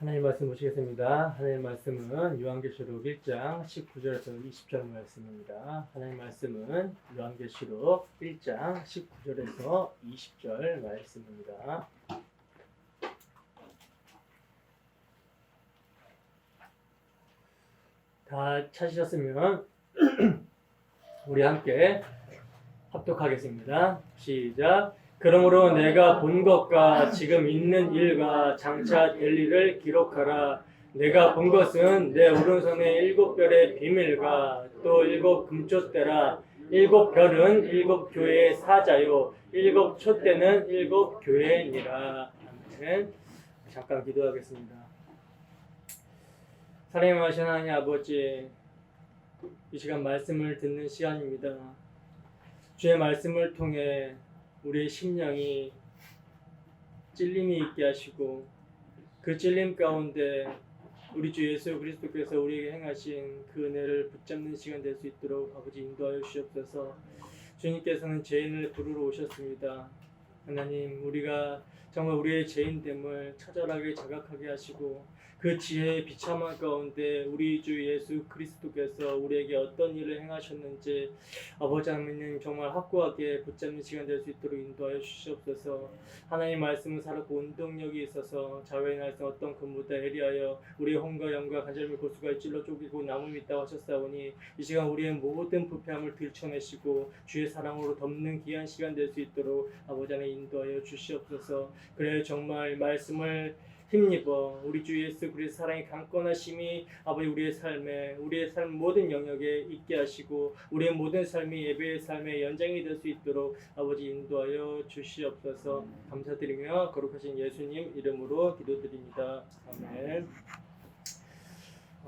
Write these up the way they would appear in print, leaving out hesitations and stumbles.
하나님 말씀 보시겠습니다. 하나님 말씀은 요한계시록 1장 19절에서 20절 말씀입니다. 하나님 말씀은 요한계시록 1장 19절에서 20절 말씀입니다. 다 찾으셨으면 우리 함께 합독하겠습니다. 시작. 그러므로 내가 본 것과 지금 있는 일과 장차 될 일을 기록하라. 내가 본 것은 내 오른손에 7별의 비밀과 또 7 금촛대라. 7별은 7 교회의 사자요 7 촛대는 7 교회니라. 아멘. 잠깐 기도하겠습니다. 사랑하신 하나님 아버지, 이 시간 말씀을 듣는 시간입니다. 주의 말씀을 통해 우리의 심령이 찔림이 있게 하시고 그 찔림 가운데 우리 주 예수 그리스도께서 우리에게 행하신 그 은혜를 붙잡는 시간 될 수 있도록 아버지 인도하여 주시옵소서. 주님께서는 죄인을 부르러 오셨습니다. 하나님, 우리가 정말 우리의 죄인됨을 처절하게 자각하게 하시고 그 지혜의 비참한 가운데 우리 주 예수 그리스도께서 우리에게 어떤 일을 행하셨는지 아버지 하나님 정말 확고하게 붙잡는 시간 될 수 있도록 인도하여 주시옵소서. 하나님 말씀은 살았고 운동력이 있어서 자외의 날선 어떤 근무다 에리하여 우리의 혼과 영과 간절미 고수가 찔러 쪼개고 나무 있다고 하셨사오니 이 시간 우리의 모든 부패함을 들춰내시고 주의 사랑으로 덮는 귀한 시간 될 수 있도록 아버지 하나님 인도하여 주시옵소서. 그래 정말 말씀을 힘입어 우리 주 예수 그리스도 사랑의 강권하심이 아버지 우리의 삶 모든 영역에 있게 하시고 우리의 모든 삶이 예배의 삶의 연장이 될 수 있도록 아버지 인도하여 주시옵소서. 감사드리며 거룩하신 예수님 이름으로 기도드립니다. 아멘.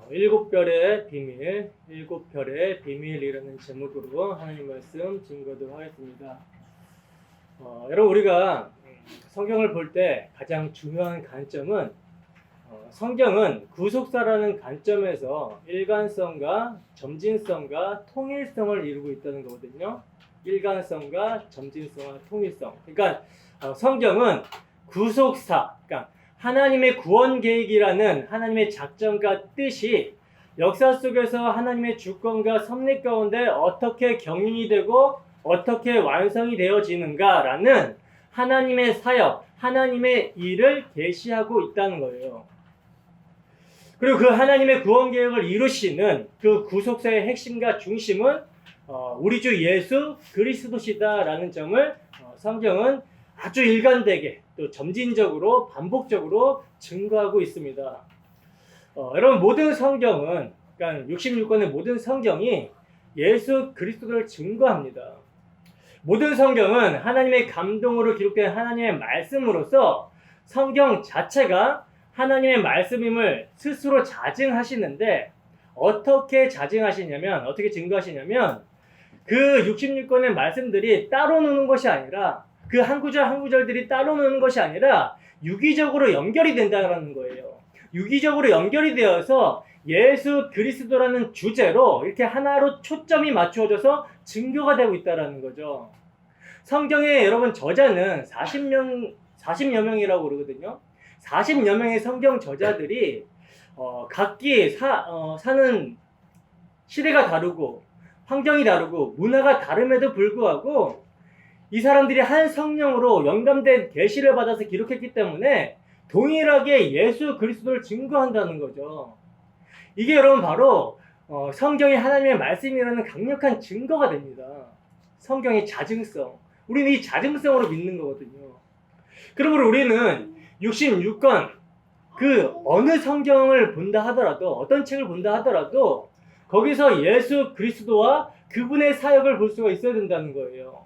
7별의 비밀, 7별의 비밀이라는 제목으로 하나님 말씀 증거도 하겠습니다. 여러분, 우리가 성경을 볼 때 가장 중요한 관점은 성경은 구속사라는 관점에서 일관성과 점진성과 통일성을 이루고 있다는 거거든요. 일관성과 점진성과 통일성. 그러니까 성경은 구속사, 그러니까 하나님의 구원 계획이라는 하나님의 작전과 뜻이 역사 속에서 하나님의 주권과 섭리 가운데 어떻게 경륜이 되고 어떻게 완성이 되어지는가라는 하나님의 사역, 하나님의 일을 계시하고 있다는 거예요. 그리고 그 하나님의 구원 계획을 이루시는 그 구속사의 핵심과 중심은 우리 주 예수 그리스도시다라는 점을 성경은 아주 일관되게 또 점진적으로 반복적으로 증거하고 있습니다. 여러분, 모든 성경은, 그러니까 66권의 모든 성경이 예수 그리스도를 증거합니다. 모든 성경은 하나님의 감동으로 기록된 하나님의 말씀으로서 성경 자체가 하나님의 말씀임을 스스로 자증하시는데 어떻게 자증하시냐면, 어떻게 증거하시냐면 그 66권의 말씀들이 따로 노는 것이 아니라 그 한 구절 한 구절들이 따로 노는 것이 아니라 유기적으로 연결이 된다는 거예요. 유기적으로 연결이 되어서 예수 그리스도라는 주제로 이렇게 하나로 초점이 맞추어져서 증거가 되고 있다는 거죠. 성경의 여러분 저자는 40여 명이라고 그러거든요. 40여 명의 성경 저자들이 각기 사는 시대가 다르고 환경이 다르고 문화가 다름에도 불구하고 이 사람들이 한 성령으로 영감된 계시를 받아서 기록했기 때문에 동일하게 예수 그리스도를 증거한다는 거죠. 이게 여러분 바로 성경이 하나님의 말씀이라는 강력한 증거가 됩니다. 성경의 자증성. 우리는 이 자증성으로 믿는 거거든요. 그러므로 우리는 66권 그 어느 성경을 본다 하더라도 어떤 책을 본다 하더라도 거기서 예수 그리스도와 그분의 사역을 볼 수가 있어야 된다는 거예요.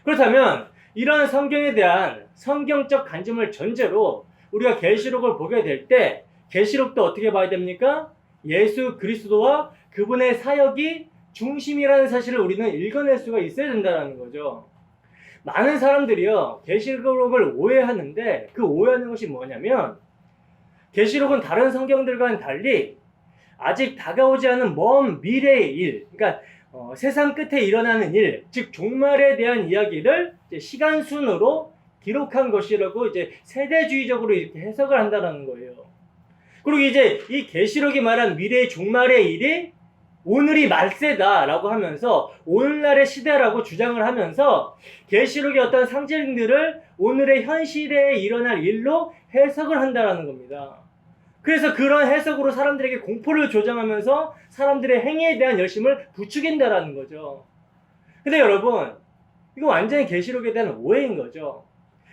그렇다면 이러한 성경에 대한 성경적 관점을 전제로 우리가 계시록을 보게 될 때 계시록도 어떻게 봐야 됩니까? 예수 그리스도와 그분의 사역이 중심이라는 사실을 우리는 읽어낼 수가 있어야 된다는 거죠. 많은 사람들이요 계시록을 오해하는데 그 오해하는 것이 뭐냐면 계시록은 다른 성경들과는 달리 아직 다가오지 않은 먼 미래의 일, 그러니까 세상 끝에 일어나는 일, 즉 종말에 대한 이야기를 시간 순으로 기록한 것이라고 이제 세대주의적으로 이렇게 해석을 한다는 거예요. 그리고 이제 이 계시록이 말한 미래의 종말의 일이 오늘이 말세다라고 하면서 오늘날의 시대라고 주장을 하면서 계시록의 어떤 상징들을 오늘의 현 시대에 일어날 일로 해석을 한다라는 겁니다. 그래서 그런 해석으로 사람들에게 공포를 조장하면서 사람들의 행위에 대한 열심을 부추긴다라는 거죠. 근데 여러분, 이거 완전히 계시록에 대한 오해인 거죠.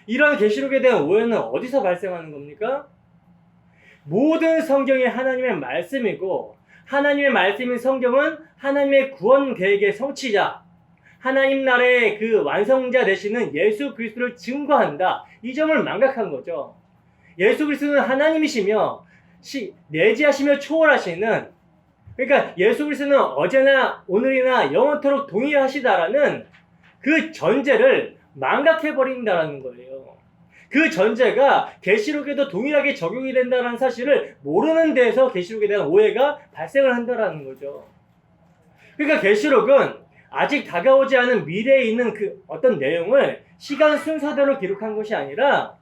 이런 계시록에 대한 오해는 어디서 발생하는 겁니까? 모든 성경이 하나님의 말씀이고 하나님의 말씀인 성경은 하나님의 구원 계획의 성취자, 하나님 나라의 그 완성자 되시는 예수 그리스도를 증거한다. 이 점을 망각한 거죠. 예수 그리스도는 하나님이시며 내지하시며 초월하시는, 그러니까 예수 그리스도는 어제나 오늘이나 영원토록 동일하시다라는 그 전제를 망각해버린다라는 거예요. 그 전제가 계시록에도 동일하게 적용이 된다는 사실을 모르는 데에서 계시록에 대한 오해가 발생을 한다는 거죠. 그러니까 계시록은 아직 다가오지 않은 미래에 있는 그 어떤 내용을 시간 순서대로 기록한 것이 아니라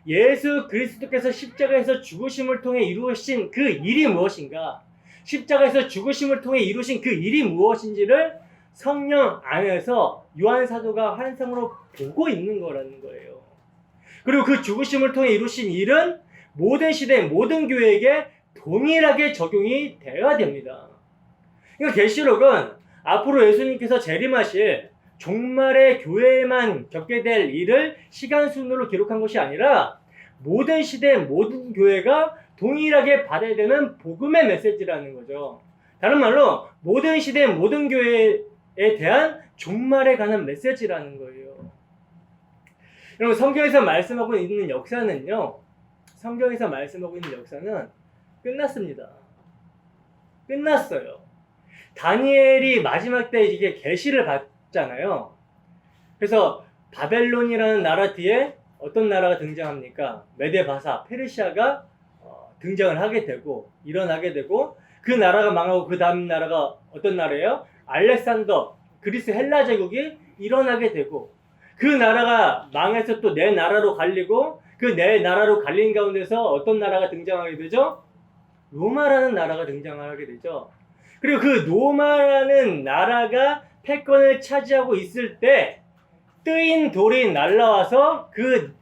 예수 그리스도께서 십자가에서 죽으심을 통해 이루신 그 일이 무엇인가, 십자가에서 죽으심을 통해 이루신 그 일이 무엇인지를 성령 안에서 요한 사도가 환상으로 보고 있는 거라는 거예요. 그리고 그 죽으심을 통해 이루신 일은 모든 시대, 모든 교회에게 동일하게 적용이 되어야 됩니다. 그러니까 계시록은 앞으로 예수님께서 재림하실 종말의 교회에만 겪게 될 일을 시간 순으로 기록한 것이 아니라 모든 시대, 모든 교회가 동일하게 받아야 되는 복음의 메시지라는 거죠. 다른 말로 모든 시대, 모든 교회에 대한 종말에 관한 메시지라는 거예요. 여러분, 성경에서 말씀하고 있는 역사는요, 성경에서 말씀하고 있는 역사는 끝났습니다. 끝났어요. 다니엘이 마지막 때 이게 계시를 받잖아요. 그래서 바벨론이라는 나라 뒤에 어떤 나라가 등장합니까? 메데바사, 페르시아가 등장을 하게 되고 일어나게 되고, 그 나라가 망하고 그 다음 나라가 어떤 나라예요? 알렉산더, 그리스 헬라 제국이 일어나게 되고, 그 나라가 망해서 또 내 나라로 갈리고, 그 내 나라로 갈린 가운데서 어떤 나라가 등장하게 되죠? 로마라는 나라가 등장하게 되죠. 그리고 그 로마라는 나라가 패권을 차지하고 있을 때 뜨인 돌이 날라와서 그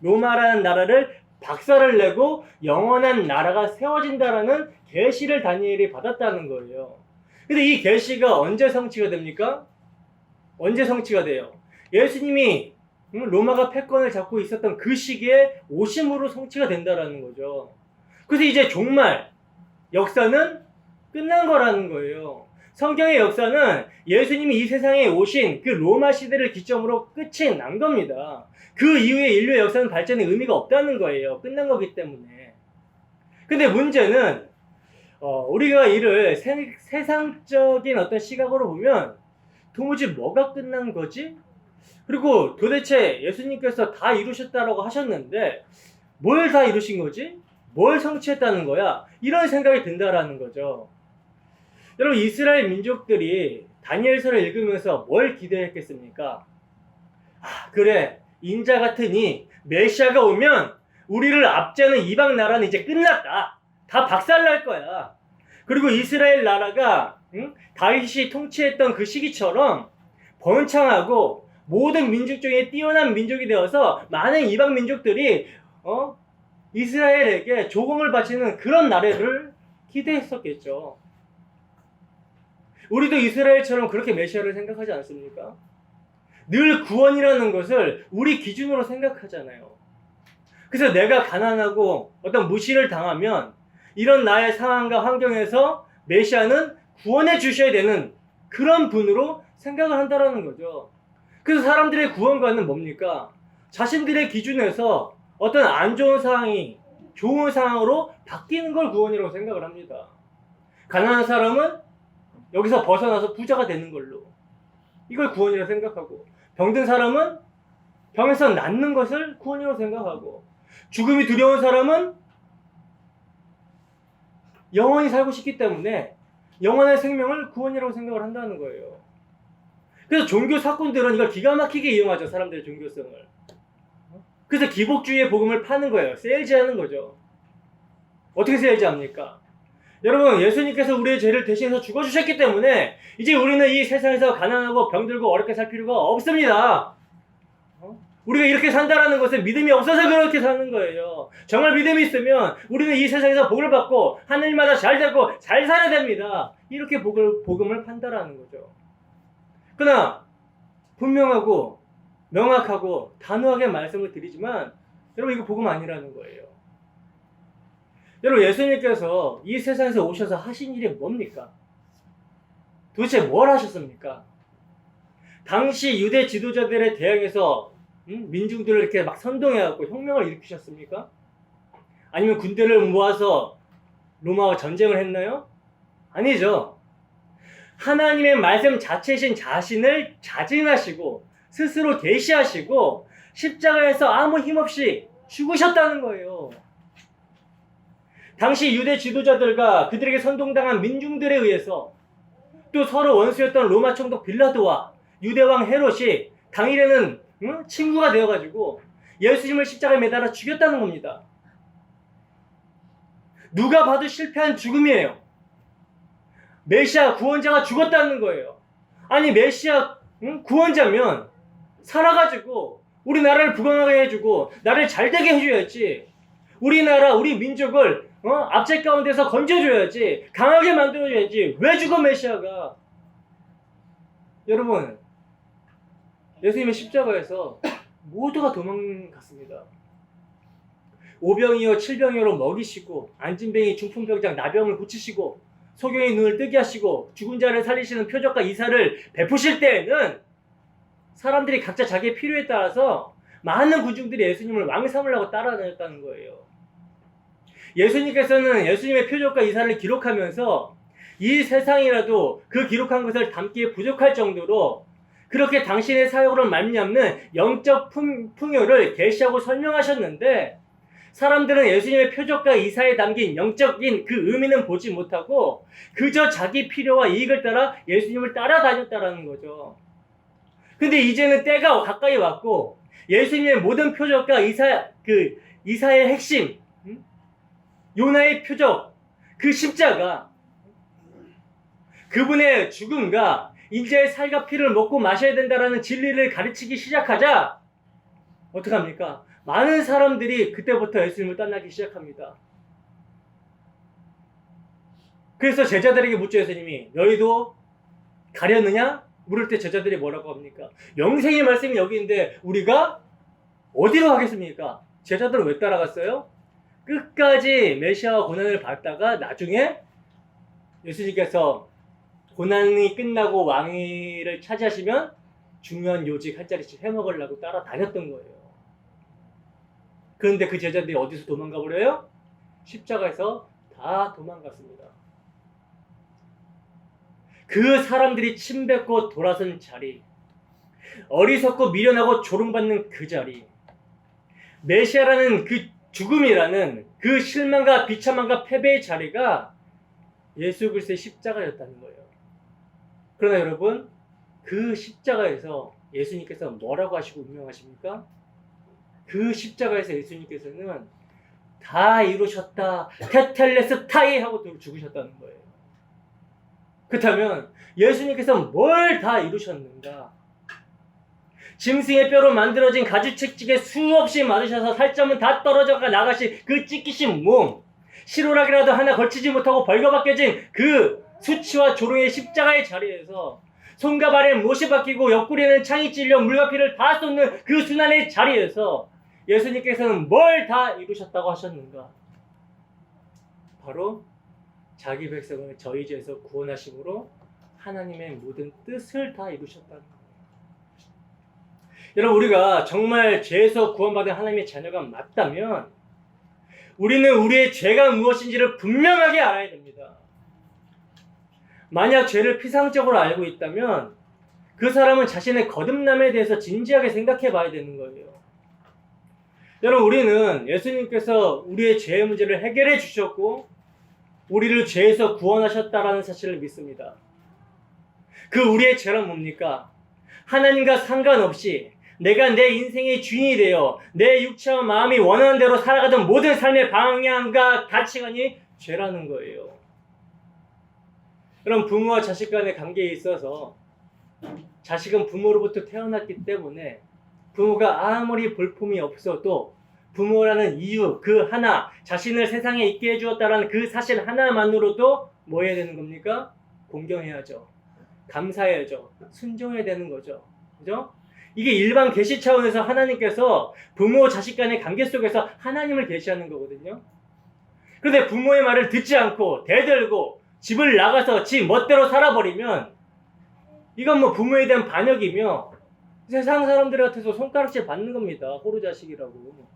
로마라는 나라를 박살을 내고 영원한 나라가 세워진다라는 계시를 다니엘이 받았다는 거예요. 근데 이 계시가 언제 성취가 됩니까? 언제 성취가 돼요? 예수님이 로마가 패권을 잡고 있었던 그 시기에 오심으로 성취가 된다라는 거죠. 그래서 이제 종말 역사는 끝난 거라는 거예요. 성경의 역사는 예수님이 이 세상에 오신 그 로마 시대를 기점으로 끝이 난 겁니다. 그 이후에 인류의 역사는 발전의 의미가 없다는 거예요. 끝난 거기 때문에. 근데 문제는 우리가 이를 세상적인 어떤 시각으로 보면 도무지 뭐가 끝난 거지? 그리고 도대체 예수님께서 다 이루셨다라고 하셨는데 뭘 다 이루신 거지? 뭘 성취했다는 거야? 이런 생각이 든다라는 거죠. 여러분, 이스라엘 민족들이 다니엘서를 읽으면서 뭘 기대했겠습니까? 그래, 인자 같으니 메시아가 오면 우리를 압제하는 이방 나라는 이제 끝났다. 다 박살날 거야. 그리고 이스라엘 나라가 다윗이 통치했던 그 시기처럼 번창하고 모든 민족 중에 뛰어난 민족이 되어서 많은 이방 민족들이 이스라엘에게 조공을 바치는 그런 나라를 기대했었겠죠. 우리도 이스라엘처럼 그렇게 메시아를 생각하지 않습니까? 늘 구원이라는 것을 우리 기준으로 생각하잖아요. 그래서 내가 가난하고 어떤 무시를 당하면 이런 나의 상황과 환경에서 메시아는 구원해 주셔야 되는 그런 분으로 생각을 한다는 거죠. 그래서 사람들의 구원관은 뭡니까? 자신들의 기준에서 어떤 안 좋은 상황이 좋은 상황으로 바뀌는 걸 구원이라고 생각을 합니다. 가난한 사람은 여기서 벗어나서 부자가 되는 걸로 이걸 구원이라고 생각하고, 병든 사람은 병에서 낫는 것을 구원이라고 생각하고, 죽음이 두려운 사람은 영원히 살고 싶기 때문에 영원한 생명을 구원이라고 생각을 한다는 거예요. 그래서 종교 사건들은 이걸 기가 막히게 이용하죠. 사람들의 종교성을. 그래서 기복주의의 복음을 파는 거예요. 세일즈하는 거죠. 어떻게 살지 합니까? 여러분, 예수님께서 우리의 죄를 대신해서 죽어주셨기 때문에 이제 우리는 이 세상에서 가난하고 병들고 어렵게 살 필요가 없습니다. 우리가 이렇게 산다라는 것은 믿음이 없어서 그렇게 사는 거예요. 정말 믿음이 있으면 우리는 이 세상에서 복을 받고 하늘마다 잘 되고 잘 살아야 됩니다. 이렇게 복음을 판다라는 거죠. 그러나 분명하고 명확하고 단호하게 말씀을 드리지만 여러분, 이거 복음 아니라는 거예요. 여러분, 예수님께서 이 세상에서 오셔서 하신 일이 뭡니까? 도대체 뭘 하셨습니까? 당시 유대 지도자들에 대항해서 민중들을 이렇게 막 선동해갖고 혁명을 일으키셨습니까? 아니면 군대를 모아서 로마와 전쟁을 했나요? 아니죠. 하나님의 말씀 자체이신 자신을 자진하시고 스스로 계시하시고 십자가에서 아무 힘없이 죽으셨다는 거예요. 당시 유대 지도자들과 그들에게 선동당한 민중들에 의해서 또 서로 원수였던 로마 총독 빌라도와 유대왕 헤롯이 당일에는 친구가 되어가지고 예수님을 십자가에 매달아 죽였다는 겁니다. 누가 봐도 실패한 죽음이에요. 메시아 구원자가 죽었다는 거예요. 아니, 메시아 구원자면 살아가지고 우리나라를 부강하게 해주고 나를 잘되게 해줘야지. 우리나라, 우리 민족을 압제 가운데서 건져줘야지. 강하게 만들어줘야지. 왜 죽어, 메시아가? 여러분, 예수님의 십자가에서 모두가 도망갔습니다. 오병이어 칠병이어로 먹이시고 안진뱅이 중풍병장 나병을 고치시고 소경의 눈을 뜨게 하시고 죽은 자를 살리시는 표적과 이사를 베푸실 때에는 사람들이 각자 자기의 필요에 따라서 많은 군중들이 예수님을 왕 삼으려고 따라다녔다는 거예요. 예수님께서는 예수님의 표적과 이사를 기록하면서 이 세상이라도 그 기록한 것을 담기에 부족할 정도로 그렇게 당신의 사역으로 말미암는 영적 풍요를 계시하고 설명하셨는데 사람들은 예수님의 표적과 이사에 담긴 영적인 그 의미는 보지 못하고 그저 자기 필요와 이익을 따라 예수님을 따라다녔다라는 거죠. 근데 이제는 때가 가까이 왔고 예수님의 모든 표적과 이사의 핵심, 요나의 표적, 그 십자가, 그분의 죽음과 인자의 살과 피를 먹고 마셔야 된다라는 진리를 가르치기 시작하자 어떡합니까? 많은 사람들이 그때부터 예수님을 떠나기 시작합니다. 그래서 제자들에게 묻죠, 예수님이. 너희도 가려느냐? 물을 때 제자들이 뭐라고 합니까? 영생의 말씀이 여기 있는데 우리가 어디로 가겠습니까? 제자들은 왜 따라갔어요? 끝까지 메시아와 고난을 받다가 나중에 예수님께서 고난이 끝나고 왕위를 차지하시면 중요한 요직 한 자리씩 해먹으려고 따라다녔던 거예요. 그런데 그 제자들이 어디서 도망가 버려요? 십자가에서 다 도망갔습니다. 그 사람들이 침뱉고 돌아선 자리, 어리석고 미련하고 조롱받는 그 자리, 메시아라는 그 죽음이라는 그 실망과 비참함과 패배의 자리가 예수 그리스도의 십자가였다는 거예요. 그러나 여러분, 그 십자가에서 예수님께서 뭐라고 하시고 운명하십니까? 그 십자가에서 예수님께서는 다 이루셨다, 테텔레스타이 하고 죽으셨다는 거예요. 그렇다면 예수님께서 뭘 다 이루셨는가? 짐승의 뼈로 만들어진 가죽책직에 수없이 맞으셔서 살점은 다 떨어져 나가신 그 찢기신 몸, 실오라기라도 하나 걸치지 못하고 벌거벗겨진 그 수치와 조롱의 십자가의 자리에서 손과 발에 못이 박히고 옆구리에는 창이 찔려 물과 피를 다 쏟는 그 순환의 자리에서 예수님께서는 뭘 다 이루셨다고 하셨는가? 바로 자기 백성을 저희 죄에서 구원하심으로 하나님의 모든 뜻을 다 이루셨다는 거예요. 여러분, 우리가 정말 죄에서 구원받은 하나님의 자녀가 맞다면 우리는 우리의 죄가 무엇인지를 분명하게 알아야 됩니다. 만약 죄를 피상적으로 알고 있다면 그 사람은 자신의 거듭남에 대해서 진지하게 생각해 봐야 되는 거예요. 여러분, 우리는 예수님께서 우리의 죄의 문제를 해결해 주셨고 우리를 죄에서 구원하셨다라는 사실을 믿습니다. 그 우리의 죄란 뭡니까? 하나님과 상관없이 내가 내 인생의 주인이 되어 내 육체와 마음이 원하는 대로 살아가던 모든 삶의 방향과 가치관이 죄라는 거예요. 그럼 부모와 자식 간의 관계에 있어서 자식은 부모로부터 태어났기 때문에 부모가 아무리 볼품이 없어도 부모라는 이유 그 하나, 자신을 세상에 있게 해주었다라는 그 사실 하나만으로도 뭐 해야 되는 겁니까? 공경해야죠. 감사해야죠. 순종해야 되는 거죠. 그죠? 이게 일반 계시 차원에서 하나님께서 부모 자식 간의 관계 속에서 하나님을 계시하는 거거든요. 그런데 부모의 말을 듣지 않고 대들고 집을 나가서 지 멋대로 살아버리면 이건 뭐 부모에 대한 반역이며 세상 사람들 같아서 손가락질 받는 겁니다. 호루자식이라고.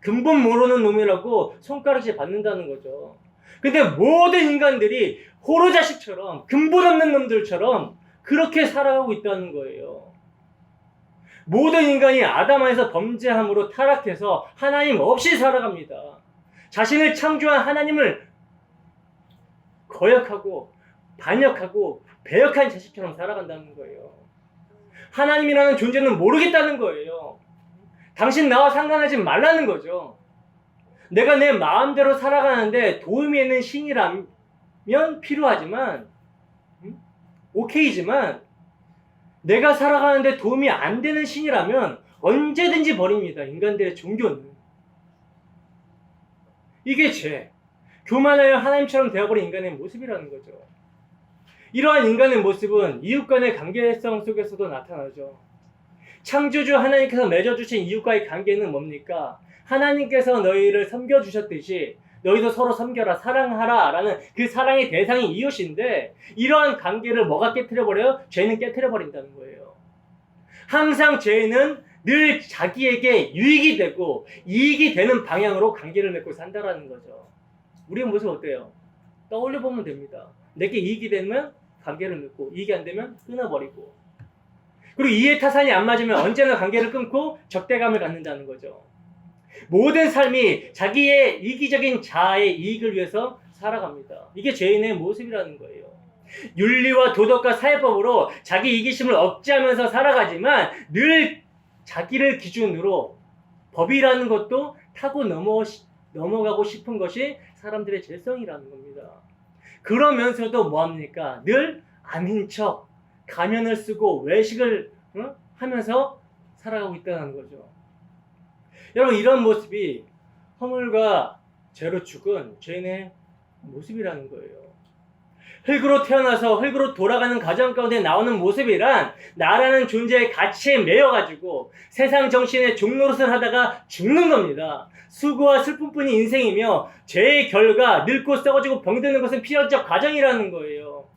근본 모르는 놈이라고 손가락질 받는다는 거죠. 근데 모든 인간들이 호루자식처럼 근본 없는 놈들처럼 그렇게 살아가고 있다는 거예요. 모든 인간이 아담 안에서 범죄함으로 타락해서 하나님 없이 살아갑니다. 자신을 창조한 하나님을 거역하고 반역하고 배역한 자식처럼 살아간다는 거예요. 하나님이라는 존재는 모르겠다는 거예요. 당신 나와 상관하지 말라는 거죠. 내가 내 마음대로 살아가는데 도움이 되는 신이라면 필요하지만 오케이지만 내가 살아가는데 도움이 안 되는 신이라면 언제든지 버립니다. 인간들의 종교는. 이게 죄. 교만하여 하나님처럼 되어버린 인간의 모습이라는 거죠. 이러한 인간의 모습은 이웃 간의 관계성 속에서도 나타나죠. 창조주 하나님께서 맺어주신 이웃과의 관계는 뭡니까? 하나님께서 너희를 섬겨주셨듯이 너희도 서로 섬겨라, 사랑하라 라는 그 사랑의 대상이 이웃인데 이러한 관계를 뭐가 깨트려버려요? 죄는 깨트려버린다는 거예요. 항상 죄는 늘 자기에게 유익이 되고 이익이 되는 방향으로 관계를 맺고 산다라는 거죠. 우리의 모습 어때요? 떠올려보면 됩니다. 내게 이익이 되면 관계를 맺고 이익이 안 되면 끊어버리고 그리고 이해타산이 안 맞으면 언제나 관계를 끊고 적대감을 갖는다는 거죠. 모든 삶이 자기의 이기적인 자아의 이익을 위해서 살아갑니다. 이게 죄인의 모습이라는 거예요. 윤리와 도덕과 사회법으로 자기 이기심을 억제하면서 살아가지만 늘 자기를 기준으로 법이라는 것도 타고 넘어가고 싶은 것이 사람들의 죄성이라는 겁니다. 그러면서도 뭐합니까? 늘 아닌 척 가면을 쓰고 외식을 하면서 살아가고 있다는 거죠. 여러분 이런 모습이 허물과 죄로 죽은 죄인의 모습이라는 거예요. 흙으로 태어나서 흙으로 돌아가는 가정 가운데 나오는 모습이란 나라는 존재의 가치에 매여가지고 세상 정신의 종노릇을 하다가 죽는 겁니다. 수고와 슬픔뿐이 인생이며 죄의 결과 늙고 썩어지고 병드는 것은 필연적 과정이라는 거예요.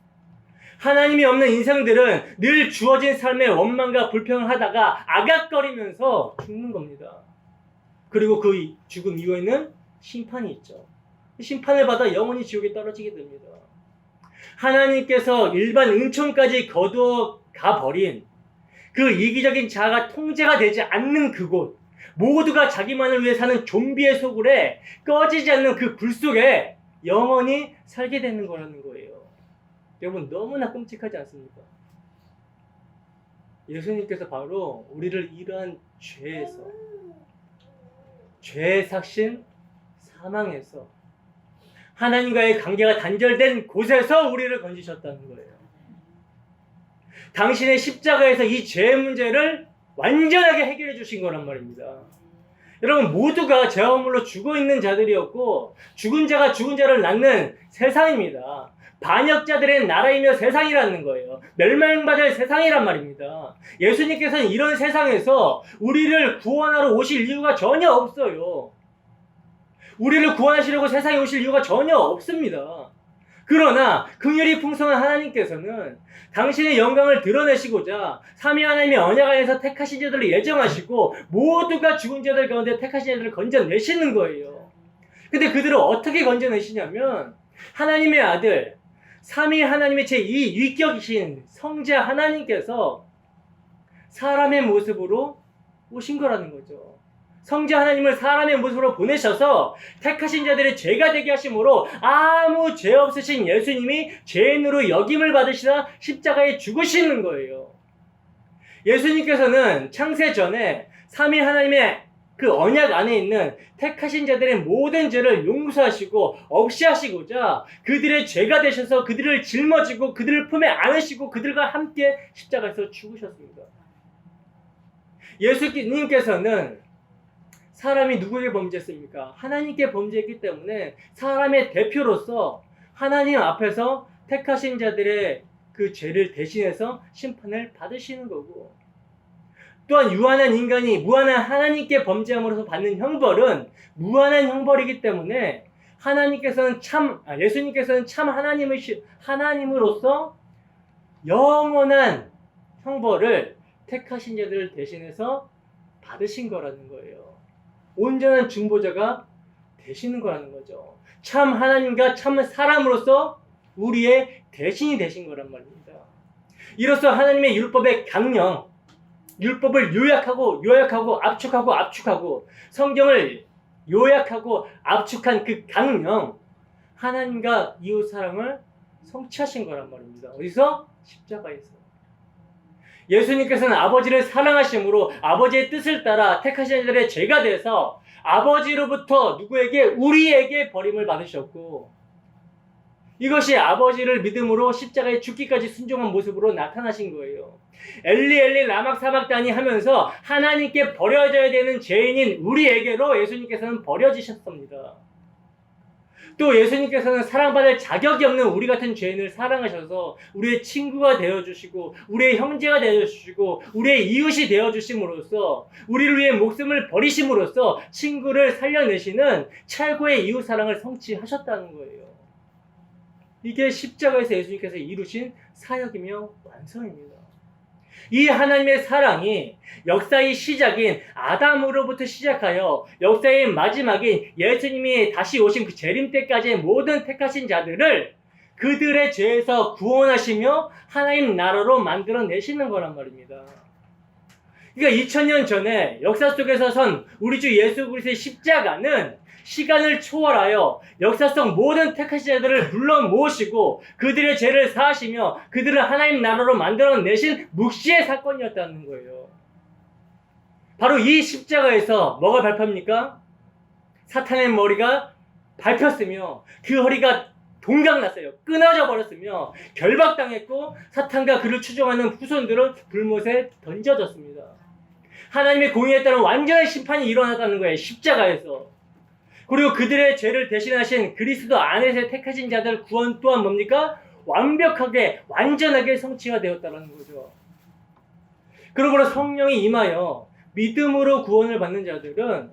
하나님이 없는 인생들은 늘 주어진 삶의 원망과 불평을 하다가 아각거리면서 죽는 겁니다. 그리고 그 죽음 이후에는 심판이 있죠. 심판을 받아 영원히 지옥에 떨어지게 됩니다. 하나님께서 일반 은총까지 거두어 가버린 그 이기적인 자아가 통제가 되지 않는 그곳, 모두가 자기만을 위해 사는 좀비의 소굴에 꺼지지 않는 그 불 속에 영원히 살게 되는 거라는 거예요. 여러분 너무나 끔찍하지 않습니까? 예수님께서 바로 우리를 이러한 죄에서, 죄의 삭신, 사망에서 하나님과의 관계가 단절된 곳에서 우리를 건지셨다는 거예요. 당신의 십자가에서 이 죄의 문제를 완전하게 해결해 주신 거란 말입니다. 여러분 모두가 죄화물로 죽어있는 자들이었고 죽은 자가 죽은 자를 낳는 세상입니다. 반역자들의 나라이며 세상이라는 거예요. 멸망받을 세상이란 말입니다. 예수님께서는 이런 세상에서 우리를 구원하러 오실 이유가 전혀 없어요. 우리를 구원하시려고 세상에 오실 이유가 전혀 없습니다. 그러나 긍휼이 풍성한 하나님께서는 당신의 영광을 드러내시고자 삼위 하나님의 언약 안에서 택하신 자들을 예정하시고 모두가 죽은 자들 가운데 택하신 자들을 건져내시는 거예요. 근데 그들을 어떻게 건져내시냐면 하나님의 아들 삼위 하나님의 제2위격이신 성자 하나님께서 사람의 모습으로 오신 거라는 거죠. 성자 하나님을 사람의 모습으로 보내셔서 택하신 자들의 죄가 되게 하심으로 아무 죄 없으신 예수님이 죄인으로 여김을 받으시다 십자가에 죽으시는 거예요. 예수님께서는 창세 전에 삼위 하나님의 그 언약 안에 있는 택하신 자들의 모든 죄를 용서하시고 없이 하시고자 그들의 죄가 되셔서 그들을 짊어지고 그들을 품에 안으시고 그들과 함께 십자가에서 죽으셨습니다. 예수님께서는 사람이 누구에게 범죄했습니까? 하나님께 범죄했기 때문에 사람의 대표로서 하나님 앞에서 택하신 자들의 그 죄를 대신해서 심판을 받으시는 거고, 또한 유한한 인간이 무한한 하나님께 범죄함으로써 받는 형벌은 무한한 형벌이기 때문에 예수님께서는 참 하나님으로서 영원한 형벌을 택하신 자들을 대신해서 받으신 거라는 거예요. 온전한 중보자가 되시는 거라는 거죠. 참 하나님과 참 사람으로서 우리의 대신이 되신 거란 말입니다. 이로써 하나님의 율법의 강령, 율법을 요약하고 압축하고 성경을 요약하고 압축한 그 강령, 하나님과 이웃 사랑을 성취하신 거란 말입니다. 어디서? 십자가에서. 예수님께서는 아버지를 사랑하심으로 아버지의 뜻을 따라 택하신 자들의 죄가 돼서 아버지로부터 우리에게 버림을 받으셨고, 이것이 아버지를 믿음으로 십자가에 죽기까지 순종한 모습으로 나타나신 거예요. 엘리 엘리 라막 사박다니 하면서 하나님께 버려져야 되는 죄인인 우리에게로 예수님께서는 버려지셨습니다. 또 예수님께서는 사랑받을 자격이 없는 우리 같은 죄인을 사랑하셔서 우리의 친구가 되어주시고 우리의 형제가 되어주시고 우리의 이웃이 되어주심으로써 우리를 위해 목숨을 버리심으로써 친구를 살려내시는 최고의 이웃 사랑을 성취하셨다는 거예요. 이게 십자가에서 예수님께서 이루신 사역이며 완성입니다. 이 하나님의 사랑이 역사의 시작인 아담으로부터 시작하여 역사의 마지막인 예수님이 다시 오신 그 재림 때까지의 모든 택하신 자들을 그들의 죄에서 구원하시며 하나님 나라로 만들어내시는 거란 말입니다. 그러니까 2000년 전에 역사 속에서 선 우리 주 예수 그리스도의 십자가는 시간을 초월하여 역사 속 모든 택하신 자들을 불러 모으시고 그들의 죄를 사하시며 그들을 하나님 나라로 만들어내신 묵시의 사건이었다는 거예요. 바로 이 십자가에서 뭐가 밟힙니까? 사탄의 머리가 밟혔으며 그 허리가 동강났어요. 끊어져 버렸으며 결박당했고 사탄과 그를 추종하는 후손들은 불못에 던져졌습니다. 하나님의 공의에 따른 완전한 심판이 일어났다는 거예요. 십자가에서. 그리고 그들의 죄를 대신하신 그리스도 안에서 택하신 자들 구원 또한 뭡니까? 완벽하게 완전하게 성취가 되었다는 거죠. 그러므로 성령이 임하여 믿음으로 구원을 받는 자들은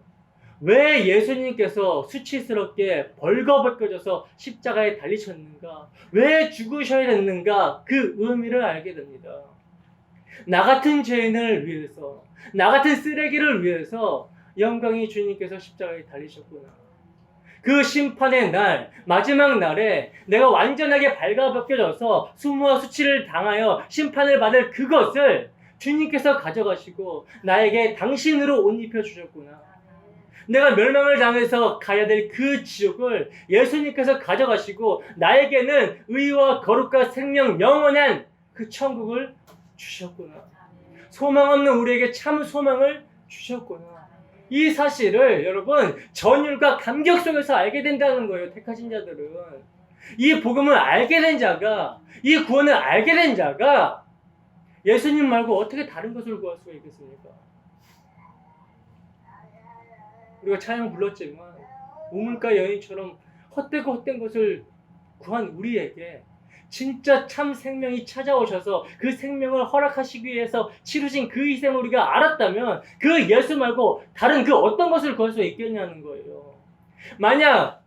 왜 예수님께서 수치스럽게 벌거벗겨져서 십자가에 달리셨는가? 왜 죽으셔야 됐는가? 그 의미를 알게 됩니다. 나 같은 죄인을 위해서, 나 같은 쓰레기를 위해서 영광의 주님께서 십자가에 달리셨구나. 그 심판의 날, 마지막 날에 내가 완전하게 발가벗겨져서 수모와 수치를 당하여 심판을 받을 그것을 주님께서 가져가시고 나에게 당신으로 옷 입혀주셨구나. 내가 멸망을 당해서 가야 될 그 지옥을 예수님께서 가져가시고 나에게는 의와 거룩과 생명 영원한 그 천국을 주셨구나. 소망 없는 우리에게 참 소망을 주셨구나. 이 사실을 여러분 전율과 감격 속에서 알게 된다는 거예요. 택하신 자들은. 이 복음을 알게 된 자가, 이 구원을 알게 된 자가 예수님 말고 어떻게 다른 것을 구할 수가 있겠습니까? 우리가 찬양 불렀지만 우물가 여인처럼 헛된 것을 구한 우리에게 진짜 참 생명이 찾아오셔서 그 생명을 허락하시기 위해서 치르신 그 희생을 우리가 알았다면 그 예수 말고 다른 그 어떤 것을 구할 수 있겠냐는 거예요. 만약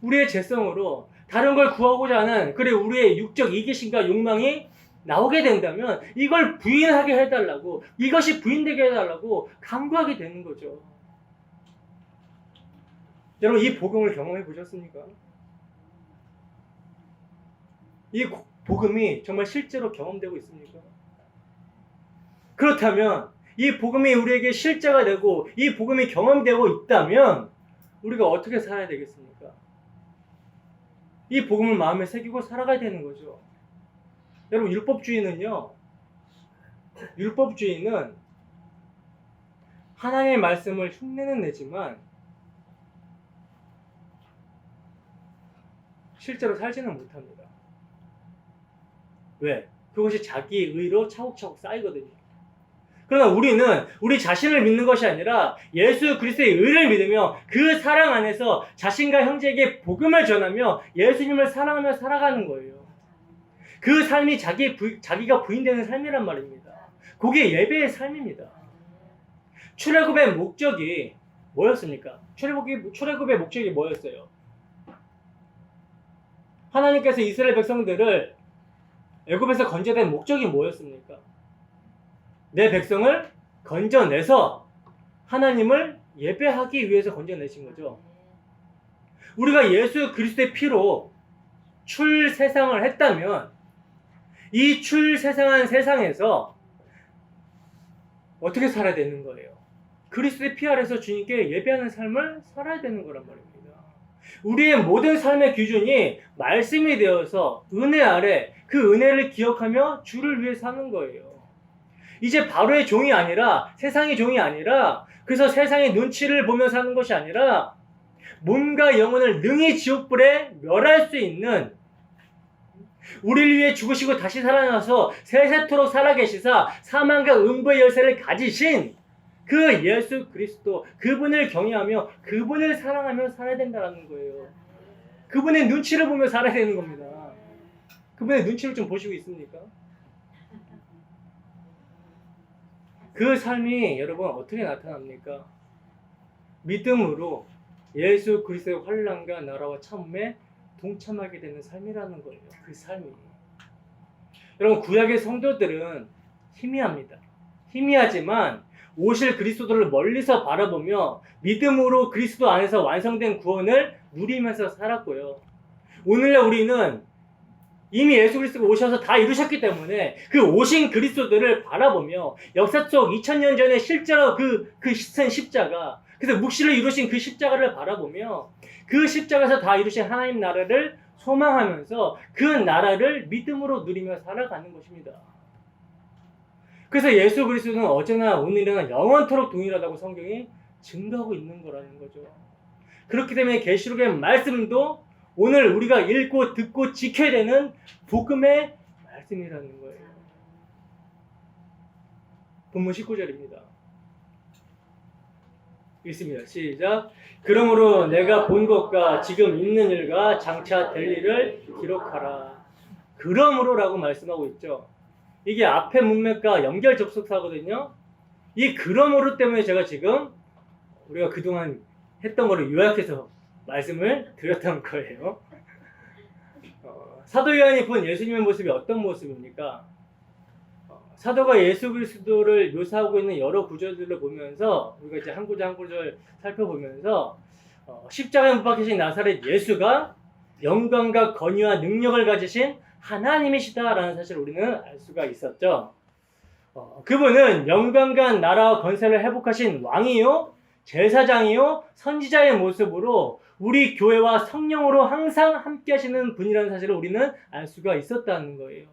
우리의 죄성으로 다른 걸 구하고자 하는 우리의 육적 이기심과 욕망이 나오게 된다면 이걸 부인하게 해달라고, 이것이 부인되게 해달라고 간구하게 되는 거죠. 여러분 이 복음을 경험해 보셨습니까? 이 복음이 정말 실제로 경험되고 있습니까? 그렇다면 이 복음이 우리에게 실제가 되고 이 복음이 경험되고 있다면 우리가 어떻게 살아야 되겠습니까? 이 복음을 마음에 새기고 살아가야 되는 거죠. 여러분 율법주의는요 율법주의는 하나님의 말씀을 흉내는 내지만 실제로 살지는 못합니다. 왜? 그것이 자기 의로 차곡차곡 쌓이거든요. 그러나 우리는 우리 자신을 믿는 것이 아니라 예수 그리스도의 의를 믿으며 그 사랑 안에서 자신과 형제에게 복음을 전하며 예수님을 사랑하며 살아가는 거예요. 그 삶이 자기가 부인되는 삶이란 말입니다. 그게 예배의 삶입니다. 출애굽의 목적이 뭐였습니까? 출애굽의 목적이 뭐였어요? 하나님께서 이스라엘 백성들을 애굽에서 건져낸 목적이 뭐였습니까? 내 백성을 건져내서 하나님을 예배하기 위해서 건져내신 거죠. 우리가 예수 그리스도의 피로 출세상을 했다면 이 출세상한 세상에서 어떻게 살아야 되는 거예요? 그리스도의 피 아래서 주님께 예배하는 삶을 살아야 되는 거란 말입니다. 우리의 모든 삶의 기준이 말씀이 되어서 은혜 아래 그 은혜를 기억하며 주를 위해 사는 거예요. 이제 바로의 종이 아니라 세상의 종이 아니라 그래서 세상의 눈치를 보며 사는 것이 아니라 몸과 영혼을 능히 지옥불에 멸할 수 있는 우리를 위해 죽으시고 다시 살아나서 세세토록 살아계시사 사망과 음부의 열쇠를 가지신 그 예수 그리스도 그분을 경외하며 그분을 사랑하며 살아야 된다는 거예요. 그분의 눈치를 보며 살아야 되는 겁니다. 그분의 눈치를 좀 보시고 있습니까? 그 삶이 여러분 어떻게 나타납니까? 믿음으로 예수 그리스도의 환난과 나라와 참음에 동참하게 되는 삶이라는 거예요. 그 삶이. 여러분 구약의 성도들은 희미합니다. 희미하지만 오실 그리스도를 멀리서 바라보며 믿음으로 그리스도 안에서 완성된 구원을 누리면서 살았고요. 오늘날 우리는 이미 예수 그리스도가 오셔서 다 이루셨기 때문에 그 오신 그리스도들을 바라보며 역사 속 2000년 전에 실제로 그 희생 십자가 그래서 묵시를 이루신 그 십자가를 바라보며 그 십자가에서 다 이루신 하나님 나라를 소망하면서 그 나라를 믿음으로 누리며 살아가는 것입니다. 그래서 예수 그리스도는 어제나 오늘이나 영원토록 동일하다고 성경이 증거하고 있는 거라는 거죠. 그렇기 때문에 계시록의 말씀도 오늘 우리가 읽고 듣고 지켜야 되는 복음의 말씀이라는 거예요. 본문 19절입니다. 읽습니다. 시작. 그러므로 내가 본 것과 지금 있는 일과 장차 될 일을 기록하라. 그러므로라고 말씀하고 있죠. 이게 앞의 문맥과 연결 접속사거든요. 이 그러므로 때문에 제가 지금 우리가 그동안 했던 거를 요약해서 말씀을 드렸던 거예요. 사도 요한이 본 예수님의 모습이 어떤 모습입니까? 사도가 예수 그리스도를 묘사하고 있는 여러 구절들을 보면서 우리가 이제 한 구절 한 구절 살펴보면서 십자가에 못 박히신 나사렛 예수가 영광과 권위와 능력을 가지신 하나님이시다라는 사실을 우리는 알 수가 있었죠. 그분은 영광과 나라와 권세를 회복하신 왕이요 제사장이요 선지자의 모습으로 우리 교회와 성령으로 항상 함께 하시는 분이라는 사실을 우리는 알 수가 있었다는 거예요.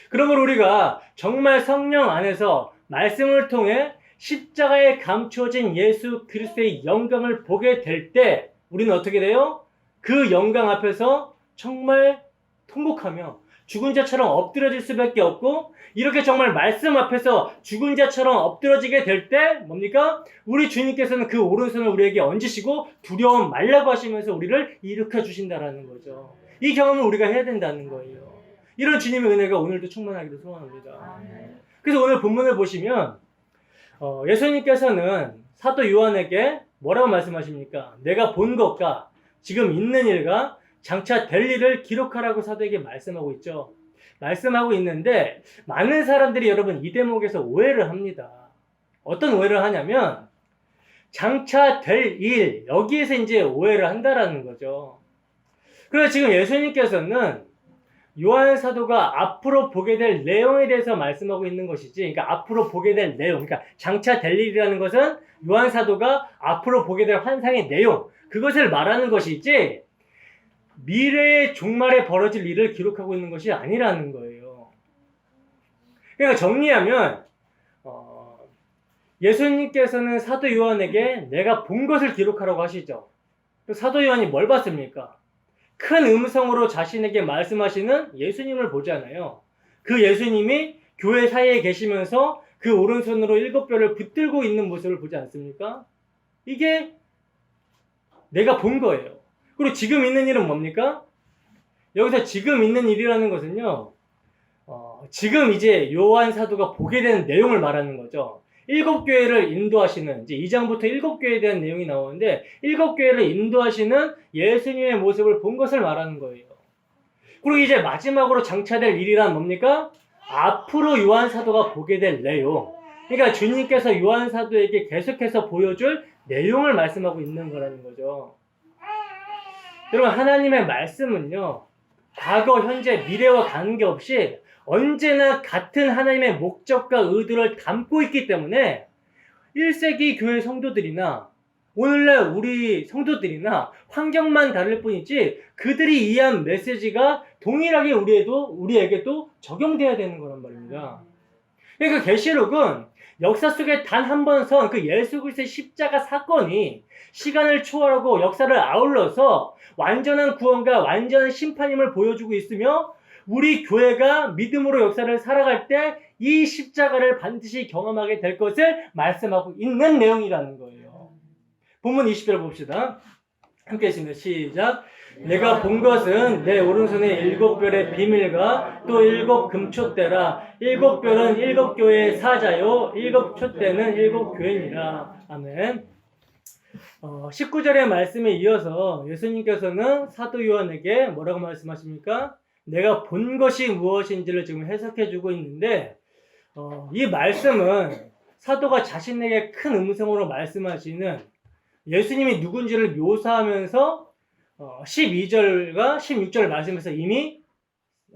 그러므로 우리가 정말 성령 안에서 말씀을 통해 십자가에 감추어진 예수 그리스도의 영광을 보게 될 때 우리는 어떻게 돼요? 그 영광 앞에서 정말 통곡하며 죽은 자처럼 엎드려질 수밖에 없고 이렇게 정말 말씀 앞에서 죽은 자처럼 엎드러지게 될 때 뭡니까? 우리 주님께서는 그 오른손을 우리에게 얹으시고 두려움 말라고 하시면서 우리를 일으켜 주신다라는 거죠. 이 경험을 우리가 해야 된다는 거예요. 이런 주님의 은혜가 오늘도 충만하기를 소원합니다. 그래서 오늘 본문을 보시면 예수님께서는 사도 요한에게 뭐라고 말씀하십니까? 내가 본 것과 지금 있는 일과 장차 될 일을 기록하라고 사도에게 말씀하고 있죠. 말씀하고 있는데 많은 사람들이 여러분 이 대목에서 오해를 합니다. 어떤 오해를 하냐면 장차 될 일 여기에서 이제 오해를 한다라는 거죠. 그래서 지금 예수님께서는 요한 사도가 앞으로 보게 될 내용에 대해서 말씀하고 있는 것이지, 그러니까 앞으로 보게 될 내용, 그러니까 장차 될 일이라는 것은 요한 사도가 앞으로 보게 될 환상의 내용, 그것을 말하는 것이지 미래의 종말에 벌어질 일을 기록하고 있는 것이 아니라는 거예요. 그러니까 정리하면 예수님께서는 사도 요한에게 내가 본 것을 기록하라고 하시죠. 사도 요한이 뭘 봤습니까? 큰 음성으로 자신에게 말씀하시는 예수님을 보잖아요. 그 예수님이 교회 사이에 계시면서 그 오른손으로 7뼈를 붙들고 있는 모습을 보지 않습니까? 이게 내가 본 거예요. 그리고 지금 있는 일은 뭡니까? 여기서 지금 있는 일이라는 것은요, 지금 이제 요한 사도가 보게 되는 내용을 말하는 거죠. 7교회를 인도하시는, 이제 2장부터 7교회에 대한 내용이 나오는데, 7교회를 인도하시는 예수님의 모습을 본 것을 말하는 거예요. 그리고 이제 마지막으로 장차될 일이란 뭡니까? 앞으로 요한 사도가 보게 될 내용. 그러니까 주님께서 요한 사도에게 계속해서 보여줄 내용을 말씀하고 있는 거라는 거죠. 여러분, 하나님의 말씀은요, 과거, 현재, 미래와 관계없이 언제나 같은 하나님의 목적과 의도를 담고 있기 때문에 1세기 교회 성도들이나 오늘날 우리 성도들이나 환경만 다를 뿐이지 그들이 이해한 메시지가 동일하게 우리에게도 적용돼야 되는 거란 말입니다. 그러니까 계시록은 역사 속에 단 한 번 선 그 예수 그리스도의 십자가 사건이 시간을 초월하고 역사를 아울러서 완전한 구원과 완전한 심판임을 보여주고 있으며 우리 교회가 믿음으로 역사를 살아갈 때 이 십자가를 반드시 경험하게 될 것을 말씀하고 있는 내용이라는 거예요. 본문 20절 봅시다. 함께 했습니다. 시작. 내가 본 것은 내 오른손에 7별의 비밀과 또 7금촛대라. 7별은 7교회의 사자요 7촛대는 7교회니라. 아멘. 19절의 말씀에 이어서 예수님께서는 사도 요한에게 뭐라고 말씀하십니까? 내가 본 것이 무엇인지를 지금 해석해주고 있는데 이 말씀은 사도가 자신에게 큰 음성으로 말씀하시는 예수님이 누군지를 묘사하면서 12절과 16절 말씀에서 이미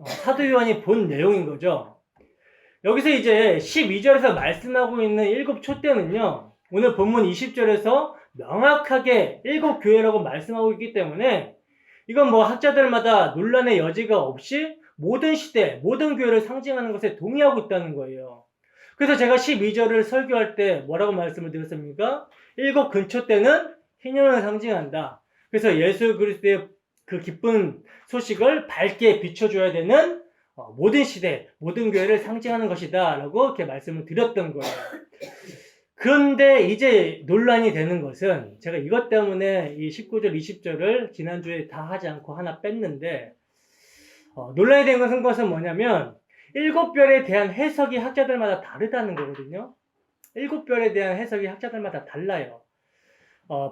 사도 요한이 본 내용인 거죠. 여기서 이제 12절에서 말씀하고 있는 7촛대는요, 오늘 본문 20절에서 명확하게 7교회라고 말씀하고 있기 때문에 이건 뭐 학자들마다 논란의 여지가 없이 모든 시대, 모든 교회를 상징하는 것에 동의하고 있다는 거예요. 그래서 제가 12절을 설교할 때 뭐라고 말씀을 드렸습니까? 7금촛대는 희년을 상징한다. 그래서 예수 그리스도의 그 기쁜 소식을 밝게 비춰줘야 되는 모든 시대, 모든 교회를 상징하는 것이다 라고 이렇게 말씀을 드렸던 거예요. 그런데 이제 논란이 되는 것은 제가 이것 때문에 이 19절, 20절을 지난주에 다 하지 않고 하나 뺐는데 논란이 되는 것은 뭐냐면 7별에 대한 해석이 학자들마다 다르다는 거거든요. 7별에 대한 해석이 학자들마다 달라요.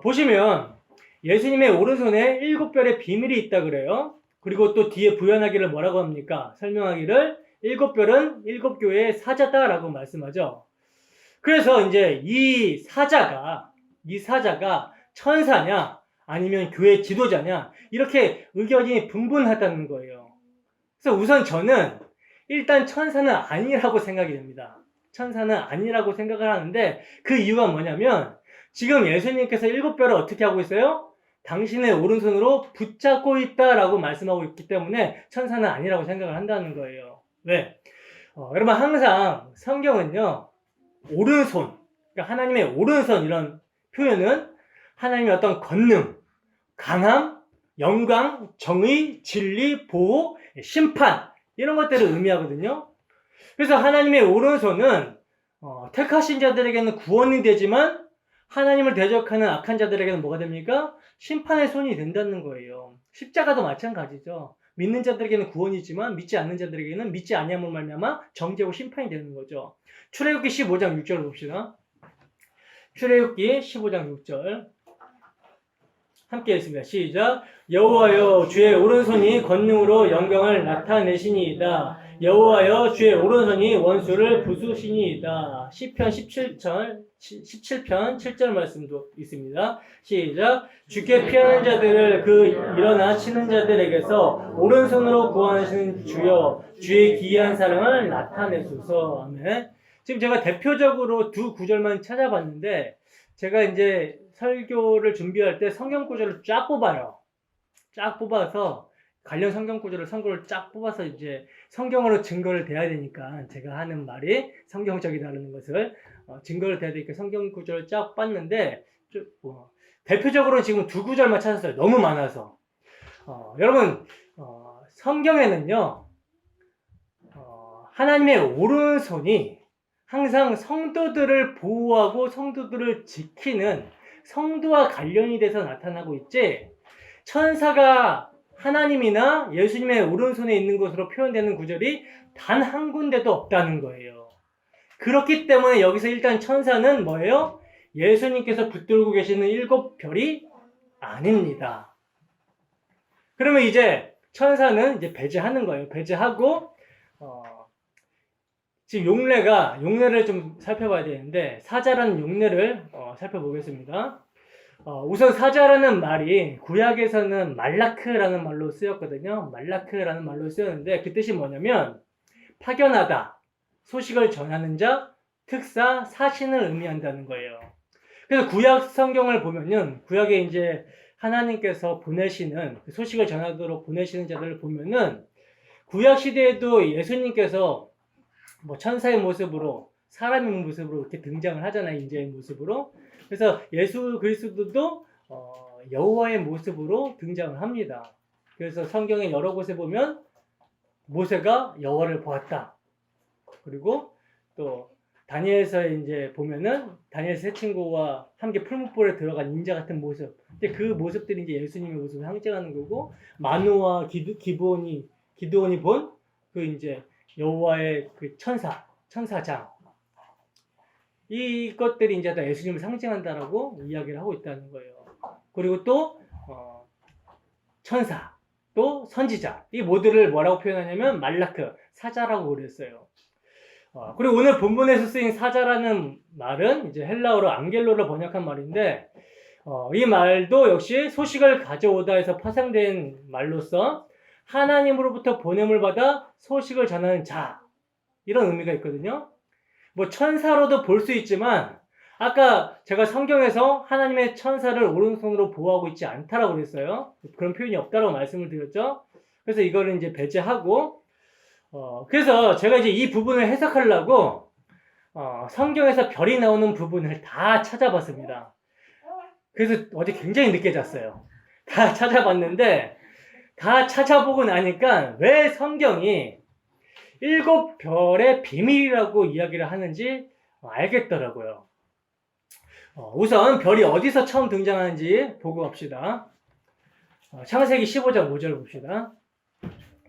보시면 예수님의 오른손에 7별의 비밀이 있다 그래요. 그리고 또 뒤에 부연하기를 뭐라고 합니까? 설명하기를 7별은 7교회의 사자다라고 말씀하죠. 그래서 이제 이 사자가 천사냐 아니면 교회 지도자냐 이렇게 의견이 분분하다는 거예요. 그래서 우선 저는 일단 천사는 아니라고 생각이 됩니다. 천사는 아니라고 생각을 하는데 그 이유가 뭐냐면 지금 예수님께서 7별을 어떻게 하고 있어요? 당신의 오른손으로 붙잡고 있다라고 말씀하고 있기 때문에 천사는 아니라고 생각을 한다는 거예요. 왜? 여러분 항상 성경은요 오른손, 그러니까 하나님의 오른손 이런 표현은 하나님의 어떤 권능, 강함, 영광, 정의, 진리, 보호, 심판 이런 것들을 의미하거든요. 그래서 하나님의 오른손은 택하신 자들에게는 구원이 되지만 하나님을 대적하는 악한 자들에게는 뭐가 됩니까? 심판의 손이 된다는 거예요. 십자가도 마찬가지죠. 믿는 자들에게는 구원이지만 믿지 않는 자들에게는 믿지 아니함으로 말미암아 정죄고 심판이 되는 거죠. 출애굽기 15장 6절 봅시다. 출애굽기 15장 6절 함께 했습니다. 시작. 여호와여 주의 오른손이 권능으로 영광을 나타내시니이다. 여호와여 주의 오른손이 원수를 부수시니이다. 시편 17편 7절 말씀도 있습니다. 시작. 주께 피하는 자들을 그 일어나 치는 자들에게서 오른손으로 구원하시는 주여 주의 기이한 사랑을 나타내소서. 아멘. 지금 제가 대표적으로 두 구절만 찾아봤는데 제가 이제 설교를 준비할 때 성경 구절을 쫙 뽑아요. 쫙 뽑아서 관련 성경 구절을 선거를 쫙 뽑아서 이제 성경으로 증거를 대야 되니까 제가 하는 말이 성경적이라는 것을 증거를 대야 되니까 성경 구절을 쫙 봤는데 대표적으로 지금 두 구절만 찾았어요. 너무 많아서. 여러분 성경에는요 하나님의 오른손이 항상 성도들을 보호하고 성도들을 지키는 성도와 관련이 돼서 나타나고 있지, 천사가 하나님이나 예수님의 오른손에 있는 것으로 표현되는 구절이 단 한 군데도 없다는 거예요. 그렇기 때문에 여기서 일단 천사는 뭐예요? 예수님께서 붙들고 계시는 7별이 아닙니다. 그러면 이제 천사는 이제 배제하는 거예요. 배제하고 지금 용례를 좀 살펴봐야 되는데, 사자라는 용례를 살펴보겠습니다. 우선 사자라는 말이 구약에서는 말라크라는 말로 쓰였거든요. 말라크라는 말로 쓰였는데 그 뜻이 뭐냐면 파견하다, 소식을 전하는 자, 특사, 사신을 의미한다는 거예요. 그래서 구약 성경을 보면은 구약에 이제 하나님께서 보내시는 소식을 전하도록 보내시는 자들을 보면은 구약 시대에도 예수님께서 뭐 천사의 모습으로 사람의 모습으로 이렇게 등장을 하잖아요. 인재의 모습으로. 그래서 예수 그리스도도 여호와의 모습으로 등장을 합니다. 그래서 성경의 여러 곳에 보면 모세가 여호와를 보았다. 그리고 또 다니엘서에 이제 보면은 다니엘 세 친구와 함께 풀무불에 들어간 인자 같은 모습. 근데 그 모습들이 이제 예수님의 모습을 상징하는 거고, 마누와 기드온이 본 그 이제 여호와의 그 천사장. 이것들이 이제 다 예수님을 상징한다라고 이야기를 하고 있다는 거예요. 그리고 또 천사, 또 선지자, 이 모두를 뭐라고 표현하냐면 말라크, 사자라고 그랬어요. 그리고 오늘 본문에서 쓰인 사자라는 말은 이제 헬라어로 앙겔로로 번역한 말인데, 이 말도 역시 소식을 가져오다에서 파생된 말로서 하나님으로부터 보냄을 받아 소식을 전하는 자, 이런 의미가 있거든요. 뭐 천사로도 볼 수 있지만 아까 제가 성경에서 하나님의 천사를 오른손으로 보호하고 있지 않다라고 그랬어요. 그런 표현이 없다라고 말씀을 드렸죠. 그래서 이거를 이제 배제하고, 그래서 제가 이제 이 부분을 해석하려고 성경에서 별이 나오는 부분을 다 찾아봤습니다. 그래서 어제 굉장히 늦게 잤어요. 다 찾아봤는데 다 찾아보고 나니까 왜 성경이 7별의 비밀이라고 이야기를 하는지 알겠더라고요. 우선 별이 어디서 처음 등장하는지 보고 갑시다. 창세기 15장 5절 봅시다.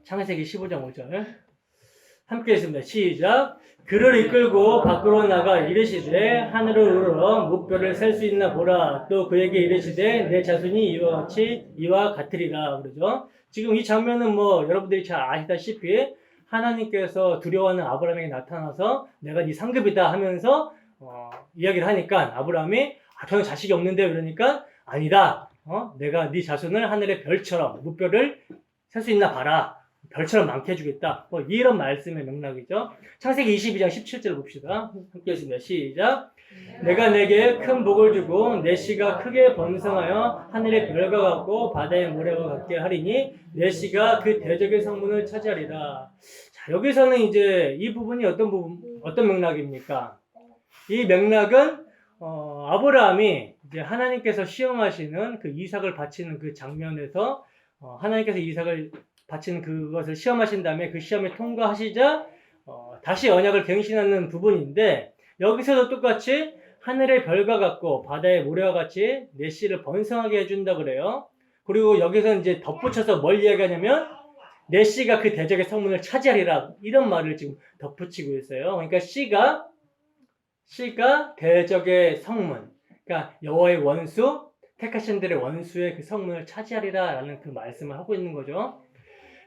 창세기 15장 5절 함께 읽습니다. 시작. 그를 이끌고 밖으로 나가 이르시되 하늘을 우러러 무별을 셀 수 있나 보라. 또 그에게 이르시되 내 자손이 이와 같으리라. 그러죠. 지금 이 장면은 뭐 여러분들이 잘 아시다시피 하나님께서 두려워하는 아브라함에게 나타나서 내가 네 상급이다 하면서 이야기를 하니까 아브라함이 저는 자식이 없는데, 그러니까 아니다. 내가 네 자손을 하늘의 별처럼 무별을 셀 수 있나 봐라. 별처럼 많게 해주겠다. 뭐 이런 말씀의 맥락이죠. 창세기 22장 17절 봅시다. 함께 읽습니다. 시작. 내가 내게 큰 복을 주고 내 씨가 크게 번성하여 하늘의 별과 같고 바다의 모래와 같게 하리니 내 씨가 그 대적의 성문을 차지하리라. 자, 여기서는 이제 이 부분이 어떤 맥락입니까? 이 맥락은 아브라함이 이제 하나님께서 시험하시는 그 이삭을 바치는 그 장면에서 하나님께서 이삭을 바치는 그것을 시험하신 다음에 그 시험에 통과하시자 다시 언약을 갱신하는 부분인데, 여기서도 똑같이 하늘의 별과 같고 바다의 모래와 같이 내 씨를 번성하게 해준다 그래요. 그리고 여기서 이제 덧붙여서 뭘 이야기하냐면 내 씨가 그 대적의 성문을 차지하리라, 이런 말을 지금 덧붙이고 있어요. 그러니까 씨가 대적의 성문, 그러니까 여호와의 원수, 택하신 들의 원수의 그 성문을 차지하리라 라는 그 말씀을 하고 있는 거죠.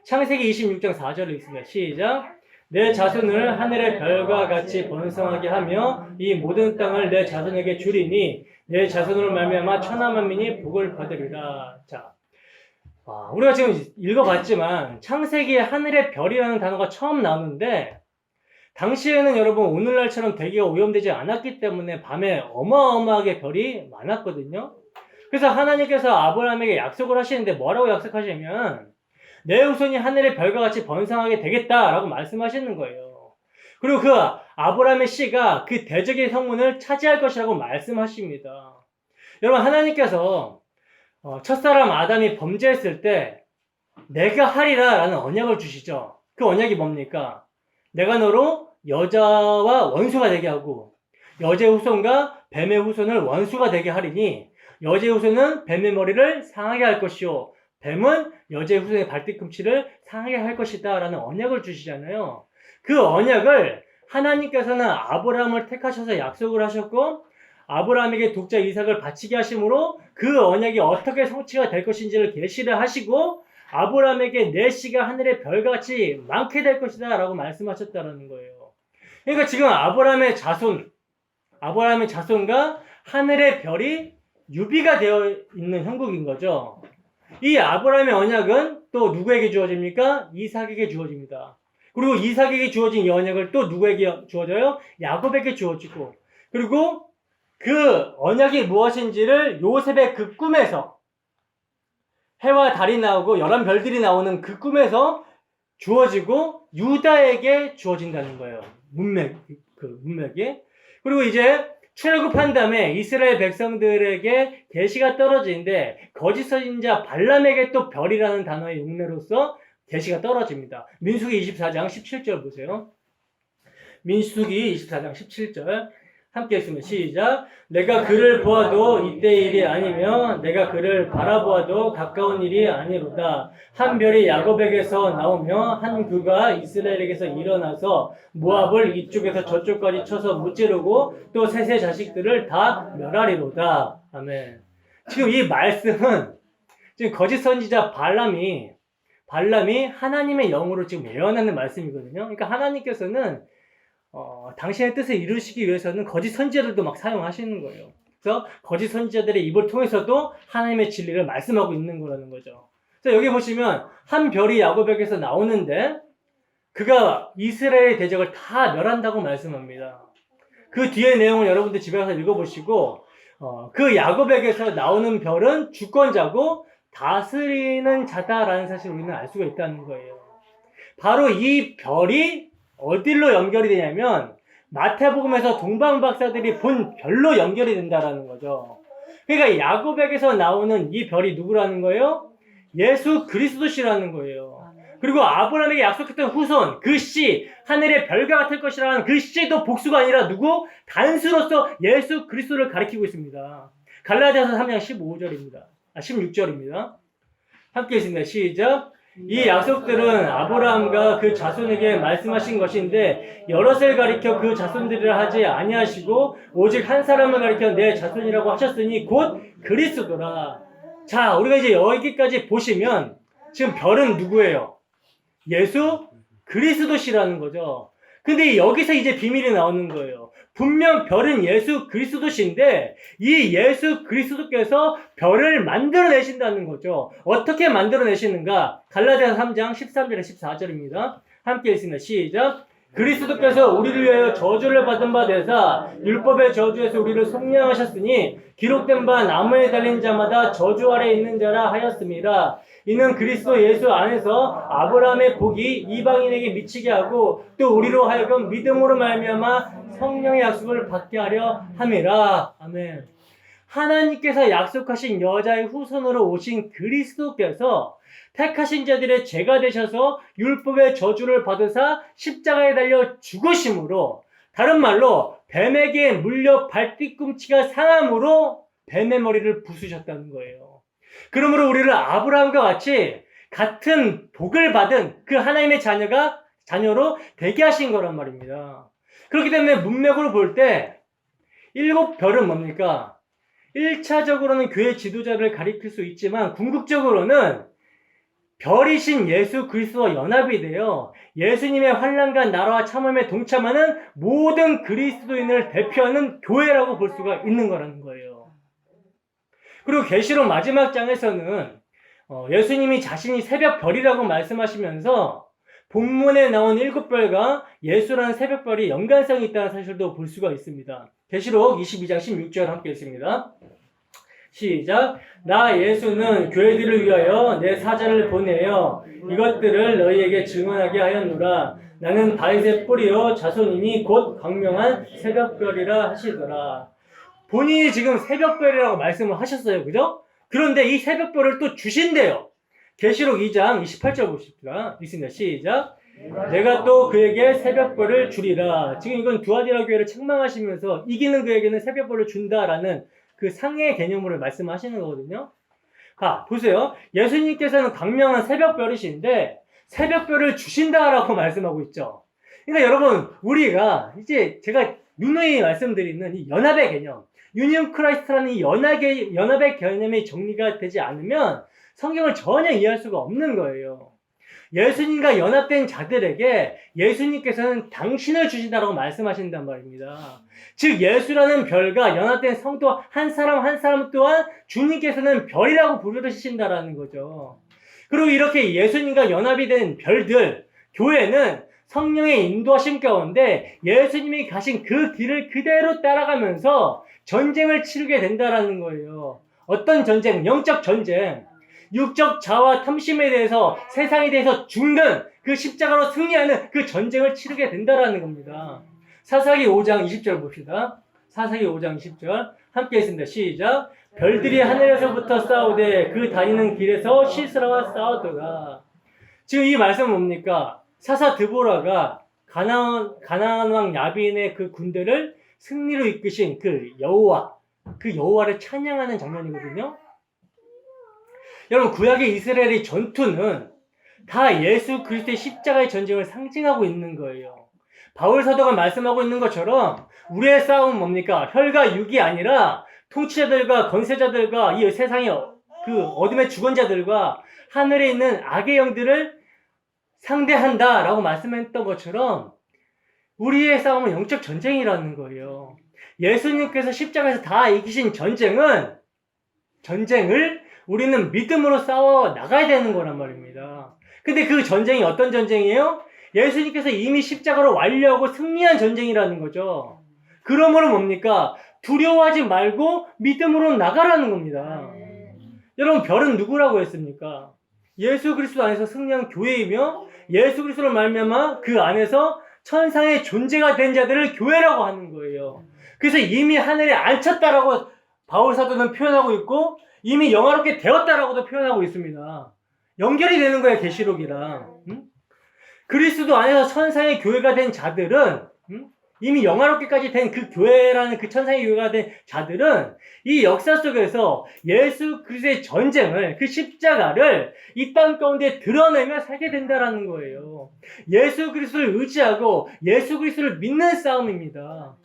창세기 26장 4절을 읽습니다. 시작. 내 자손을 하늘의 별과 같이 번성하게 하며 이 모든 땅을 내 자손에게 주리니 내 자손으로 말미암아 천하 만민이 복을 받으리라. 자, 우리가 지금 읽어봤지만 창세기에 하늘의 별이라는 단어가 처음 나오는데, 당시에는 여러분 오늘날처럼 대기가 오염되지 않았기 때문에 밤에 어마어마하게 별이 많았거든요. 그래서 하나님께서 아브라함에게 약속을 하시는데 뭐라고 약속하시냐면 내 후손이 하늘의 별과 같이 번성하게 되겠다라고 말씀하시는 거예요. 그리고 그 아브라함의 씨가 그 대적의 성문을 차지할 것이라고 말씀하십니다. 여러분, 하나님께서 첫사람 아담이 범죄했을 때 내가 하리라 라는 언약을 주시죠. 그 언약이 뭡니까? 내가 너로 여자와 원수가 되게 하고 여자의 후손과 뱀의 후손을 원수가 되게 하리니 여자의 후손은 뱀의 머리를 상하게 할 것이요 뱀은 여자의 후손의 발뒤꿈치를 상하게 할 것이다 라는 언약을 주시잖아요. 그 언약을 하나님께서는 아브라함을 택하셔서 약속을 하셨고 아브라함에게 독자 이삭을 바치게 하심으로 그 언약이 어떻게 성취가 될 것인지를 계시를 하시고 아브라함에게 내 씨가 하늘의 별같이 많게 될 것이다 라고 말씀하셨다는 거예요. 그러니까 지금 아브라함의 자손과 하늘의 별이 유비가 되어 있는 형국인 거죠. 이 아브라함의 언약은 또 누구에게 주어집니까? 이삭에게 주어집니다. 그리고 이삭에게 주어진 이 언약을 또 누구에게 주어져요? 야곱에게 주어지고, 그리고 그 언약이 무엇인지를 요셉의 그 꿈에서 해와 달이 나오고 11별들이 나오는 그 꿈에서 주어지고 유다에게 주어진다는 거예요. 문맥이. 그리고 이제 출애굽한 다음에 이스라엘 백성들에게 계시가 떨어지는데 거짓 선지자 발람에게 또 별이라는 단어의 용례로서 계시가 떨어집니다. 민수기 24장 17절 보세요. 민수기 24장 17절 함께 했으면 시작. 내가 그를 보아도 이때 일이 아니며 내가 그를 바라보아도 가까운 일이 아니로다. 한 별이 야곱에게서 나오며 한 그가 이스라엘에게서 일어나서 모압을 이쪽에서 저쪽까지 쳐서 무찌르고 또 셋의 자식들을 다 멸하리로다. 아멘. 지금 이 말씀은 지금 거짓 선지자 발람이 하나님의 영으로 지금 예언하는 말씀이거든요. 그러니까 하나님께서는 당신의 뜻을 이루시기 위해서는 거짓 선지자들도 막 사용하시는 거예요. 그래서 거짓 선지자들의 입을 통해서도 하나님의 진리를 말씀하고 있는 거라는 거죠. 그래서 여기 보시면 한 별이 야곱에게서 나오는데 그가 이스라엘의 대적을 다 멸한다고 말씀합니다. 그 뒤의 내용을 여러분들 집에 가서 읽어보시고 그 야곱에게서 나오는 별은 주권자고 다스리는 자다라는 사실을 우리는 알 수가 있다는 거예요. 바로 이 별이 어디로 연결이 되냐면 마태복음에서 동방 박사들이 본 별로 연결이 된다라는 거죠. 그러니까 야곱에게서 나오는 이 별이 누구라는 거예요? 예수 그리스도시라는 거예요. 그리고 아브라함에게 약속했던 후손, 그 씨, 하늘의 별과 같을 것이라는 그 씨도 복수가 아니라 누구? 단수로서 예수 그리스도를 가리키고 있습니다. 갈라디아서 3장 16절입니다. 함께 있습니다. 시작. 이 약속들은 아브라함과 그 자손에게 말씀하신 것인데 여럿을 가리켜 그 자손들이라 하지 아니하시고 오직 한 사람을 가리켜 내 자손이라고 하셨으니 곧 그리스도라. 자, 우리가 이제 여기까지 보시면 지금 별은 누구예요? 예수 그리스도시라는 거죠. 근데 여기서 이제 비밀이 나오는 거예요. 분명 별은 예수 그리스도신데 이 예수 그리스도께서 별을 만들어내신다는 거죠. 어떻게 만들어내시는가? 갈라디아서 3장 13절에 14절입니다. 함께 읽습니다. 시작. 그리스도께서 우리를 위하여 저주를 받은 바 되사 율법의 저주에서 우리를 속량하셨으니 기록된 바 나무에 달린 자마다 저주 아래 있는 자라 하였습니다. 이는 그리스도 예수 안에서 아브라함의 복이 이방인에게 미치게 하고 또 우리로 하여금 믿음으로 말미암아 성령의 약속을 받게 하려 함이라. 아멘. 하나님께서 약속하신 여자의 후손으로 오신 그리스도께서 택하신 자들의 죄가 되셔서 율법의 저주를 받으사 십자가에 달려 죽으심으로, 다른 말로 뱀에게 물려 발뒤꿈치가 상함으로 뱀의 머리를 부수셨다는 거예요. 그러므로 우리를 아브라함과 같이 같은 복을 받은 그 하나님의 자녀로 되게 하신 거란 말입니다. 그렇기 때문에 문맥으로 볼 때 7별은 뭡니까? 1차적으로는 교회 지도자를 가리킬 수 있지만 궁극적으로는 별이신 예수 그리스도와 연합이 되어 예수님의 환난과 나라와 참음에 동참하는 모든 그리스도인을 대표하는 교회라고 볼 수가 있는 거라는 거예요. 그리고 계시록 마지막 장에서는 예수님이 자신이 새벽별이라고 말씀하시면서 본문에 나온 7별과 예수라는 새벽별이 연관성이 있다는 사실도 볼 수가 있습니다. 계시록 22장 16절 함께 읽습니다. 시작. 나 예수는 교회들을 위하여 내 사자를 보내어 이것들을 너희에게 증언하게 하였노라. 나는 다윗의 뿌리요 자손이니 곧 광명한 새벽별이라 하시더라. 본인이 지금 새벽별이라고 말씀을 하셨어요. 그죠? 그런데 이 새벽별을 또 주신대요. 계시록 2장 28절 보십시다. 읽습니다. 시작. 내가 또 그에게 새벽별을 주리라. 지금 이건 두아디라 교회를 책망하시면서 이기는 그에게는 새벽별을 준다라는 그 상해 개념으로 말씀하시는 거거든요. 자, 보세요. 예수님께서는 광명한 새벽별이신데 새벽별을 주신다라고 말씀하고 있죠. 그러니까 여러분, 우리가 이제 제가 누누이 말씀드리는 이 연합의 개념, 유니온 크라이스트라는 이 연합의 개념이 정리가 되지 않으면 성경을 전혀 이해할 수가 없는 거예요. 예수님과 연합된 자들에게 예수님께서는 당신을 주신다라고 말씀하신단 말입니다. 즉 예수라는 별과 연합된 성도 한 사람 한 사람 또한 주님께서는 별이라고 부르신다라는 거죠. 그리고 이렇게 예수님과 연합이 된 별들, 교회는 성령의 인도하심 가운데 예수님이 가신 그 길을 그대로 따라가면서 전쟁을 치르게 된다라는 거예요. 어떤 전쟁? 영적 전쟁. 육적 자와 탐심에 대해서 세상에 대해서 죽는 그 십자가로 승리하는 그 전쟁을 치르게 된다라는 겁니다. 사사기 5장 20절 봅시다. 사사기 5장 20절 함께 했습니다. 시작. 별들이 하늘에서부터 싸우되 그 다니는 길에서 시스라와 싸우더라. 지금 이 말씀은 뭡니까? 사사 드보라가 가나안 왕 야빈의 그 군대를 승리로 이끄신 그 여호와를 찬양하는 장면이거든요. 여러분, 구약의 이스라엘의 전투는 다 예수 그리스도의 십자가의 전쟁을 상징하고 있는 거예요. 바울 사도가 말씀하고 있는 것처럼 우리의 싸움은 뭡니까? 혈과 육이 아니라 통치자들과 권세자들과 이 세상의 그 어둠의 주권자들과 하늘에 있는 악의 영들을 상대한다라고 말씀했던 것처럼 우리의 싸움은 영적 전쟁이라는 거예요. 예수님께서 십자가에서 다 이기신 전쟁을 우리는 믿음으로 싸워 나가야 되는 거란 말입니다. 근데 그 전쟁이 어떤 전쟁이에요? 예수님께서 이미 십자가로 완료하고 승리한 전쟁이라는 거죠. 그러므로 뭡니까? 두려워하지 말고 믿음으로 나가라는 겁니다. 여러분, 별은 누구라고 했습니까? 예수 그리스도 안에서 승리한 교회이며 예수 그리스도를 말미암아 그 안에서 천상의 존재가 된 자들을 교회라고 하는 거예요. 그래서 이미 하늘에 앉혔다라고 바울 사도는 표현하고 있고 이미 영화롭게 되었다라고도 표현하고 있습니다. 연결이 되는 거예요, 계시록이랑. 그리스도 안에서 천상의 교회가 된 자들은 이미 영화롭게까지 된 그 교회라는 그 천상의 교회가 된 자들은 이 역사 속에서 예수 그리스도의 전쟁을, 그 십자가를 이 땅 가운데 드러내며 살게 된다라는 거예요. 예수 그리스도를 의지하고 예수 그리스도를 믿는 싸움입니다.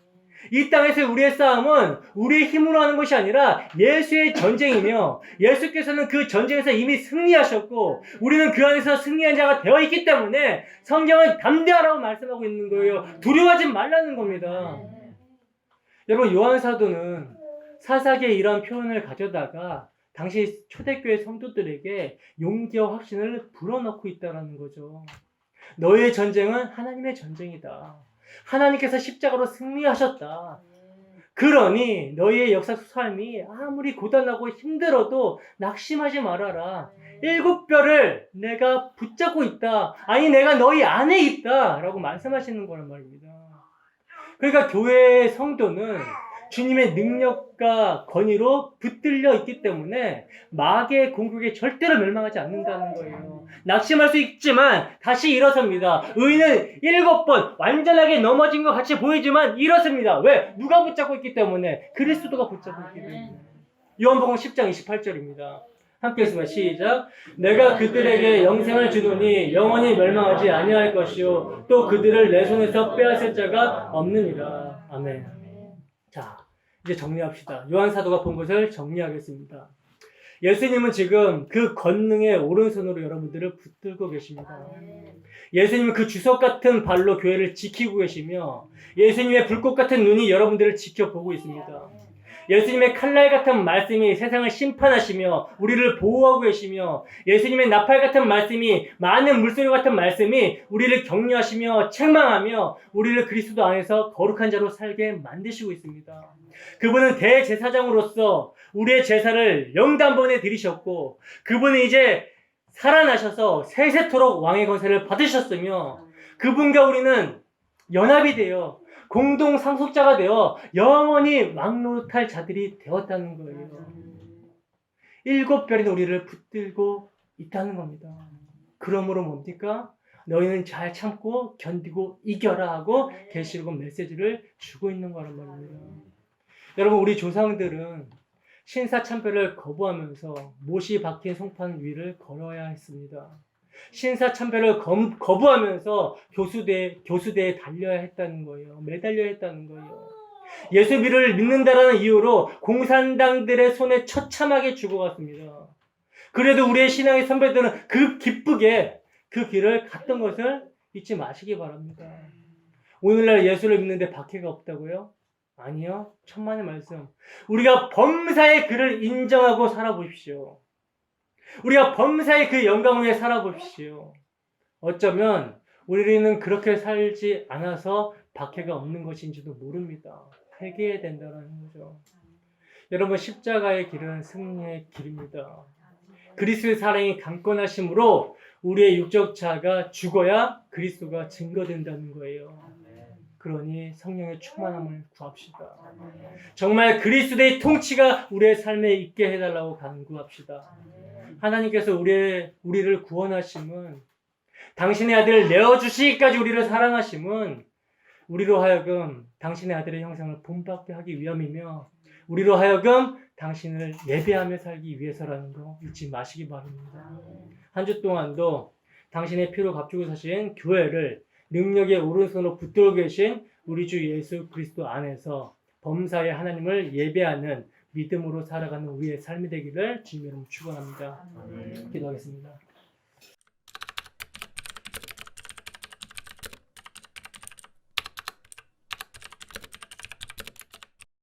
이 땅에서 우리의 싸움은 우리의 힘으로 하는 것이 아니라 예수의 전쟁이며 예수께서는 그 전쟁에서 이미 승리하셨고 우리는 그 안에서 승리한 자가 되어 있기 때문에 성경은 담대하라고 말씀하고 있는 거예요. 두려워하지 말라는 겁니다. 여러분, 요한 사도는 사사기에 이런 표현을 가져다가 당시 초대교회 성도들에게 용기와 확신을 불어넣고 있다는 거죠. 너희의 전쟁은 하나님의 전쟁이다. 하나님께서 십자가로 승리하셨다. 그러니 너희의 역사 삶이 아무리 고단하고 힘들어도 낙심하지 말아라. 7별을 내가 붙잡고 있다. 아니, 내가 너희 안에 있다. 라고 말씀하시는 거란 말입니다. 그러니까 교회의 성도는 주님의 능력과 권위로 붙들려 있기 때문에 마귀의 공격에 절대로 멸망하지 않는다는 거예요. 낙심할 수 있지만 다시 일어섭니다. 의인은 7번 완전하게 넘어진 것 같이 보이지만 일어섭니다. 왜? 누가 붙잡고 있기 때문에? 그리스도가 붙잡고 있기 때문에. 요한복음 10장 28절입니다. 함께 했습니다. 시작. 내가 그들에게 영생을 주노니 영원히 멸망하지 아니할 것이요 또 그들을 내 손에서 빼앗을 자가 없느니라. 아멘. 자, 이제 정리합시다. 요한 사도가 본 것을 정리하겠습니다. 예수님은 지금 그 권능의 오른손으로 여러분들을 붙들고 계십니다. 예수님은 그 주석 같은 발로 교회를 지키고 계시며 예수님의 불꽃 같은 눈이 여러분들을 지켜보고 있습니다. 예수님의 칼날 같은 말씀이 세상을 심판하시며 우리를 보호하고 계시며 예수님의 나팔 같은 말씀이 많은 물소리 같은 말씀이 우리를 격려하시며 책망하며 우리를 그리스도 안에서 거룩한 자로 살게 만드시고 있습니다. 그분은 대제사장으로서 우리의 제사를 영단번에 드리셨고 그분은 이제 살아나셔서 세세토록 왕의 권세를 받으셨으며 그분과 우리는 연합이 되어 공동 상속자가 되어 영원히 왕노릇할 자들이 되었다는 거예요. 7별이 우리를 붙들고 있다는 겁니다. 그러므로 뭡니까? 너희는 잘 참고 견디고 이겨라 하고 계시록 메시지를 주고 있는 거란 말입니다. 여러분, 우리 조상들은 신사참배를 거부하면서 못이 박힌 송판 위를 걸어야 했습니다. 신사참배를 거부하면서 교수대에 달려야 했다는 거예요. 매달려야 했다는 거예요. 예수비를 믿는다라는 이유로 공산당들의 손에 처참하게 죽어갔습니다. 그래도 우리의 신앙의 선배들은 그 기쁘게 그 길을 갔던 것을 잊지 마시기 바랍니다. 오늘날 예수를 믿는데 박해가 없다고요? 아니요. 천만의 말씀. 우리가 범사의 그를 인정하고 살아보십시오. 우리가 범사의 그 영광 위에 살아보십시오. 어쩌면 우리는 그렇게 살지 않아서 박해가 없는 것인지도 모릅니다. 회개해야 된다는 거죠. 여러분, 십자가의 길은 승리의 길입니다. 그리스도의 사랑이 강권하심으로 우리의 육적 자가 죽어야 그리스도가 증거된다는 거예요. 그러니 성령의 충만함을 구합시다. 정말 그리스도의 통치가 우리의 삶에 있게 해달라고 간구합시다. 하나님께서 우리를 구원하심은 당신의 아들을 내어주시기까지 우리를 사랑하심은 우리로 하여금 당신의 아들의 형상을 본받게 하기 위함이며 우리로 하여금 당신을 예배하며 살기 위해서라는 거 잊지 마시기 바랍니다. 한 주 동안도 당신의 피로 값주고 사신 교회를 능력의 오른손으로 붙들고 계신 우리 주 예수 그리스도 안에서 범사의 하나님을 예배하는 믿음으로 살아가는 우리의 삶이 되기를 주님의 이름으로 축원합니다. 기도하겠습니다.